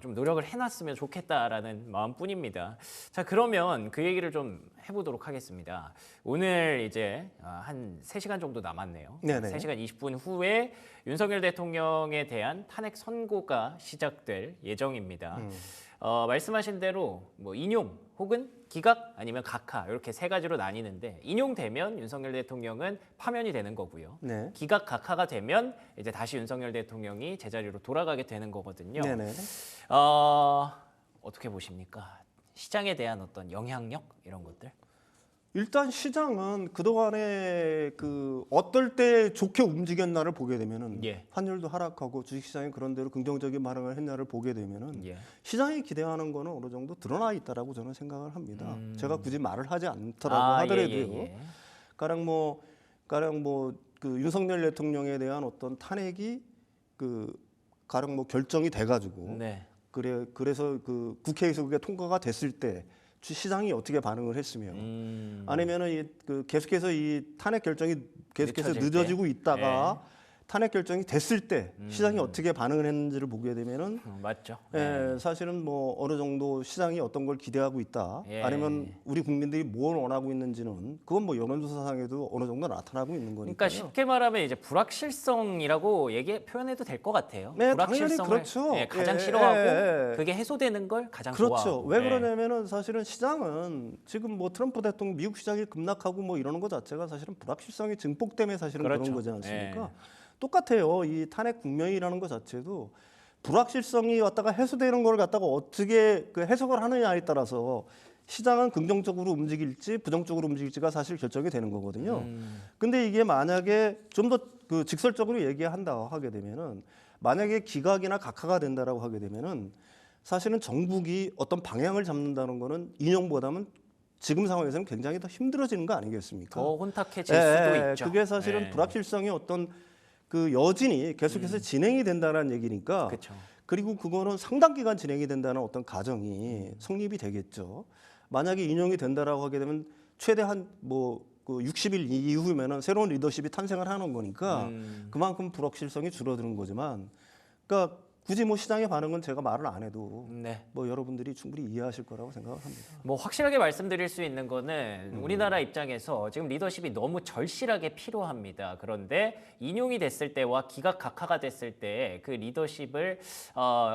좀 노력을 해놨으면 좋겠다라는 마음뿐입니다. 자, 그러면 그 얘기를 좀 해보도록 하겠습니다. 오늘 이제 한 3시간 정도 남았네요. 네네. 3시간 20분 후에 윤석열 대통령에 대한 탄핵 선고가 시작될 예정입니다. 말씀하신 대로 뭐 인용 혹은 기각 아니면 각하 이렇게 3가지로 나뉘는데 인용되면 윤석열 대통령은 파면이 되는 거고요. 네. 기각 각하가 되면 이제 다시 윤석열 대통령이 제자리로 돌아가게 되는 거거든요. 네네. 어떻게 보십니까? 시장에 대한 어떤 영향력 이런 것들? 일단 시장은 그동안에 그 어떨 때 좋게 움직였나를 보게 되면은 예. 환율도 하락하고 주식시장이 그런 대로 긍정적인 반응을 했나를 보게 되면은 예. 시장이 기대하는 거는 어느 정도 드러나 있다라고 저는 생각을 합니다. 제가 굳이 말을 하지 않더라도 예, 하더라도요. 예. 가령 뭐 그 윤석열 대통령에 대한 어떤 탄핵이 그 가령 뭐 결정이 돼가지고 네. 그래서 그 국회에서 그게 통과가 됐을 때 시장이 어떻게 반응을 했으며 아니면은 그 계속해서 이 탄핵 결정이 계속해서 늦춰질 늦어지고 때? 있다가 탄핵 결정이 됐을 때 시장이 어떻게 반응을 했는지를 보게 되면은 맞죠. 사실은 뭐 어느 정도 시장이 어떤 걸 기대하고 있다 예. 아니면 우리 국민들이 뭘 원하고 있는지는 그건 뭐 여론조사상에도 어느 정도 나타나고 있는 그러니까 거니까요. 쉽게 말하면 이제 불확실성이라고 표현해도 될 것 같아요. 네, 당연히 불확실성을 그렇죠. 가장 예, 싫어하고 예, 예. 그게 해소되는 걸 가장 그렇죠. 좋아하고. 왜 예. 그러냐면은 사실은 시장은 지금 뭐 트럼프 대통령 미국 시장이 급락하고 뭐 이러는 것 자체가 사실은 불확실성이 증폭 때문에 사실은 그렇죠. 그런 거지 않습니까? 예. 똑같아요. 이 탄핵 국면이라는 것 자체도 불확실성이 왔다가 해소되는 걸 갖다가 어떻게 그 해석을 하느냐에 따라서 시장은 긍정적으로 움직일지 부정적으로 움직일지가 사실 결정이 되는 거거든요. 근데 이게 만약에 좀 더 그 직설적으로 얘기한다 하게 되면은 만약에 기각이나 각하가 된다라고 하게 되면은 사실은 정국이 어떤 방향을 잡는다는 거는 인용보다는 지금 상황에서는 굉장히 더 힘들어지는 거 아니겠습니까? 더 혼탁해질 수도 있죠. 그게 사실은 예. 불확실성의 어떤 그 여진이 계속해서 진행이 된다는 얘기니까. 그렇죠. 그리고 그거는 상당 기간 진행이 된다는 어떤 가정이 성립이 되겠죠. 만약에 인용이 된다라고 하게 되면 최대한 그 60일 이후면은 새로운 리더십이 탄생을 하는 거니까 그만큼 불확실성이 줄어드는 거지만, 그러니까 굳이 뭐 시장의 반응은 제가 말을 안 해도 네. 뭐 여러분들이 충분히 이해하실 거라고 생각을 합니다. 뭐 확실하게 말씀드릴 수 있는 거는 우리나라 입장에서 지금 리더십이 너무 절실하게 필요합니다. 그런데 인용이 됐을 때와 기각 각하가 됐을 때 그 리더십을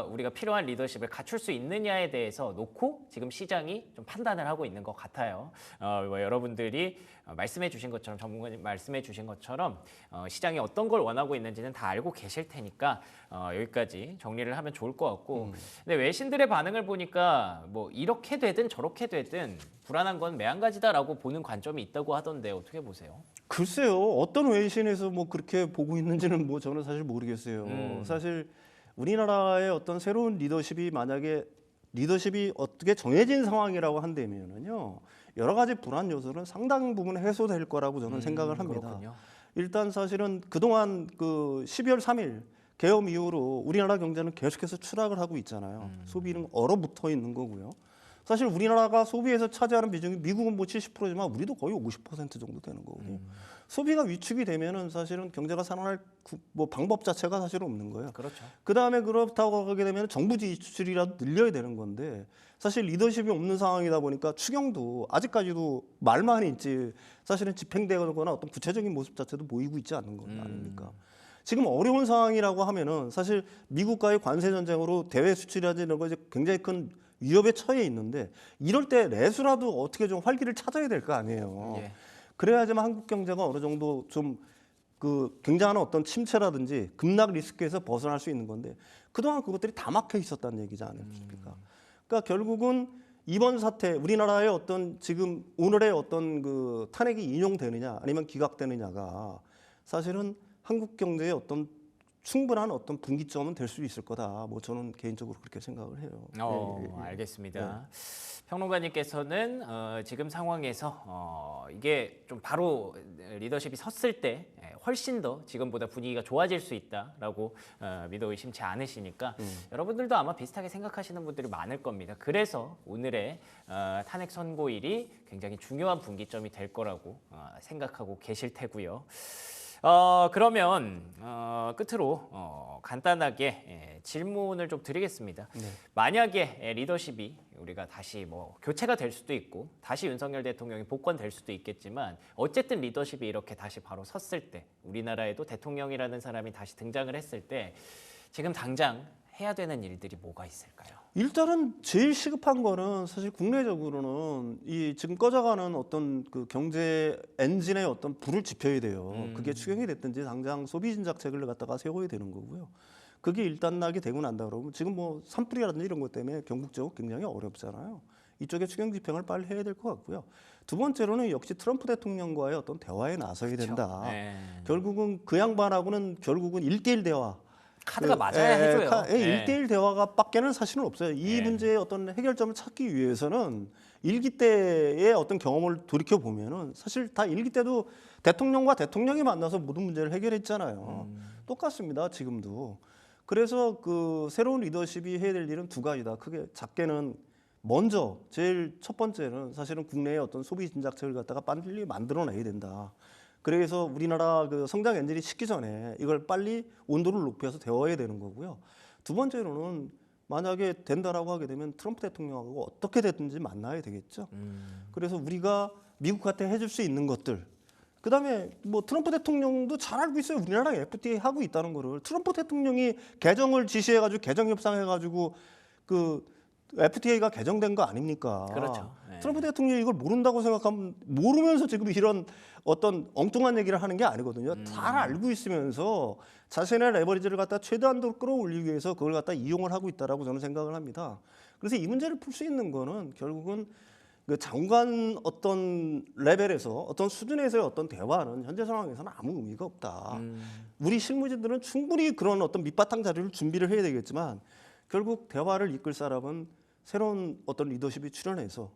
우리가 필요한 리더십을 갖출 수 있느냐에 대해서 놓고 지금 시장이 좀 판단을 하고 있는 것 같아요. 뭐 여러분들이 말씀해 주신 것처럼 전문가님 말씀해 주신 것처럼 시장이 어떤 걸 원하고 있는지는 다 알고 계실 테니까 여기까지 정리를 하면 좋을 것 같고, 근데 외신들의 반응을 보니까 뭐 이렇게 되든 저렇게 되든 불안한 건 매한가지다라고 보는 관점이 있다고 하던데 어떻게 보세요? 글쎄요, 어떤 외신에서 뭐 그렇게 보고 있는지는 뭐 저는 사실 모르겠어요. 사실 우리나라의 어떤 새로운 리더십이 만약에 리더십이 어떻게 정해진 상황이라고 한다면은요, 여러 가지 불안 요소는 상당 부분 해소될 거라고 저는 생각을 합니다. 그렇군요. 일단 사실은 그동안 그 12월 3일 계엄 이후로 우리나라 경제는 계속해서 추락을 하고 있잖아요. 소비는 얼어붙어 있는 거고요. 사실 우리나라가 소비에서 차지하는 비중이 미국은 뭐 70%지만 우리도 거의 50% 정도 되는 거거든요. 소비가 위축이 되면은 사실은 경제가 살아날 뭐 방법 자체가 사실 없는 거예요. 그렇죠. 그 다음에 그렇다고 하게 되면 정부 지출이라도 늘려야 되는 건데 사실 리더십이 없는 상황이다 보니까 추경도 아직까지도 말만 있지 사실은 집행되거나 어떤 구체적인 모습 자체도 보이고 있지 않는 거 아닙니까? 지금 어려운 상황이라고 하면은 사실 미국과의 관세 전쟁으로 대외 수출이라든지 이런 거 이제 굉장히 큰 위협에 처해 있는데 이럴 때 내수라도 어떻게 좀 활기를 찾아야 될 거 아니에요. 예. 그래야지만 한국 경제가 어느 정도 좀 그 굉장한 어떤 침체라든지 급락 리스크에서 벗어날 수 있는 건데 그동안 그것들이 다 막혀 있었다는 얘기지 않습니까? 그러니까 결국은 이번 사태 우리나라의 어떤 지금 오늘의 어떤 그 탄핵이 인용되느냐 아니면 기각되느냐가 사실은 한국 경제의 어떤 충분한 어떤 분기점은 될 수 있을 거다. 뭐 저는 개인적으로 그렇게 생각을 해요. 알겠습니다. 평론가님께서는 지금 상황에서 이게 좀 바로 리더십이 섰을 때 훨씬 더 지금보다 분위기가 좋아질 수 있다라고 믿어 의심치 않으시니까 여러분들도 아마 비슷하게 생각하시는 분들이 많을 겁니다. 그래서 오늘의 탄핵 선고일이 굉장히 중요한 분기점이 될 거라고 생각하고 계실 테고요. 그러면 끝으로 간단하게 질문을 좀 드리겠습니다. 만약에 리더십이 우리가 다시 뭐 교체가 될 수도 있고 다시 윤석열 대통령이 복권될 수도 있겠지만 어쨌든 리더십이 이렇게 다시 바로 섰을 때 우리나라에도 대통령이라는 사람이 다시 등장을 했을 때 지금 당장 해야 되는 일들이 뭐가 있을까요? 일단은 제일 시급한 거는 사실 국내적으로는 이 지금 꺼져가는 어떤 그 경제 엔진의 어떤 불을 지펴야 돼요. 그게 추경이 됐든지 당장 소비 진작책을 갖다가 세워야 되는 거고요. 그게 일단 나게 되고 난다 그러면 지금 뭐 산불이라든지 이런 것 때문에 경국적으로 굉장히 어렵잖아요. 이쪽에 추경 집행을 빨리 해야 될 것 같고요. 두 번째로는 역시 트럼프 대통령과의 어떤 대화에 나서야 된다. 네. 결국은 그 양반하고는 결국은 1대1 대화. 카드가 맞아야 해줘요. 1대1 대화가 밖에는 사실은 없어요. 이 문제의 어떤 해결점을 찾기 위해서는 일기 때의 어떤 경험을 돌이켜 보면은 사실 다 일기 때도 대통령과 대통령이 만나서 모든 문제를 해결했잖아요. 똑같습니다. 지금도. 그래서 그 새로운 리더십이 해야 될 일은 두 가지다. 크게 작게는 먼저 제일 첫 번째는 사실은 국내의 어떤 소비 진작책을 갖다가 빨리 만들어내야 된다. 그래서 우리나라 그 성장 엔진이 식기 전에 이걸 빨리 온도를 높여서 데워야 되는 거고요. 두 번째로는 만약에 된다라고 하게 되면 트럼프 대통령하고 어떻게 됐든지 만나야 되겠죠. 그래서 우리가 미국한테 해줄 수 있는 것들. 그다음에 뭐 트럼프 대통령도 잘 알고 있어요. 우리나라랑 FTA 하고 있다는 거를. 트럼프 대통령이 개정을 지시해가지고 개정 협상해가지고 그 FTA가 개정된 거 아닙니까? 그렇죠. 네. 트럼프 대통령이 이걸 모른다고 생각하면 모르면서 지금 이런 어떤 엉뚱한 얘기를 하는 게 아니거든요. 잘 알고 있으면서 자신의 레버리지를 갖다 최대한도로 끌어올리기 위해서 그걸 갖다 이용을 하고 있다라고 저는 생각을 합니다. 그래서 이 문제를 풀 수 있는 거는 결국은 그 장관 어떤 레벨에서 어떤 수준에서의 어떤 대화는 현재 상황에서는 아무 의미가 없다. 우리 실무진들은 충분히 그런 어떤 밑바탕 자료를 준비를 해야 되겠지만 결국 대화를 이끌 사람은 새로운 어떤 리더십이 출연해서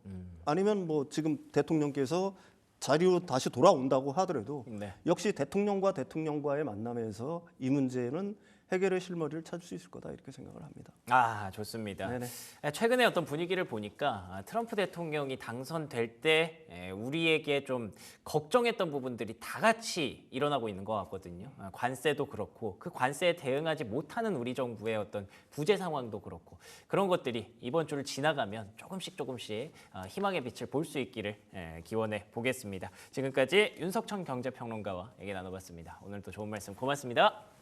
아니면 뭐 지금 대통령께서 자리로 다시 돌아온다고 하더라도 네. 역시 대통령과 대통령과의 만남에서 이 문제는 해결의 실마리를 찾을 수 있을 거다 이렇게 생각을 합니다. 아, 좋습니다. 네네. 최근에 어떤 분위기를 보니까 트럼프 대통령이 당선될 때 우리에게 좀 걱정했던 부분들이 다 같이 일어나고 있는 것 같거든요. 관세도 그렇고 그 관세에 대응하지 못하는 우리 정부의 어떤 부재 상황도 그렇고 그런 것들이 이번 주를 지나가면 조금씩 희망의 빛을 볼 수 있기를 기원해 보겠습니다. 지금까지 윤석천 경제평론가와 얘기 나눠봤습니다. 오늘도 좋은 말씀 고맙습니다.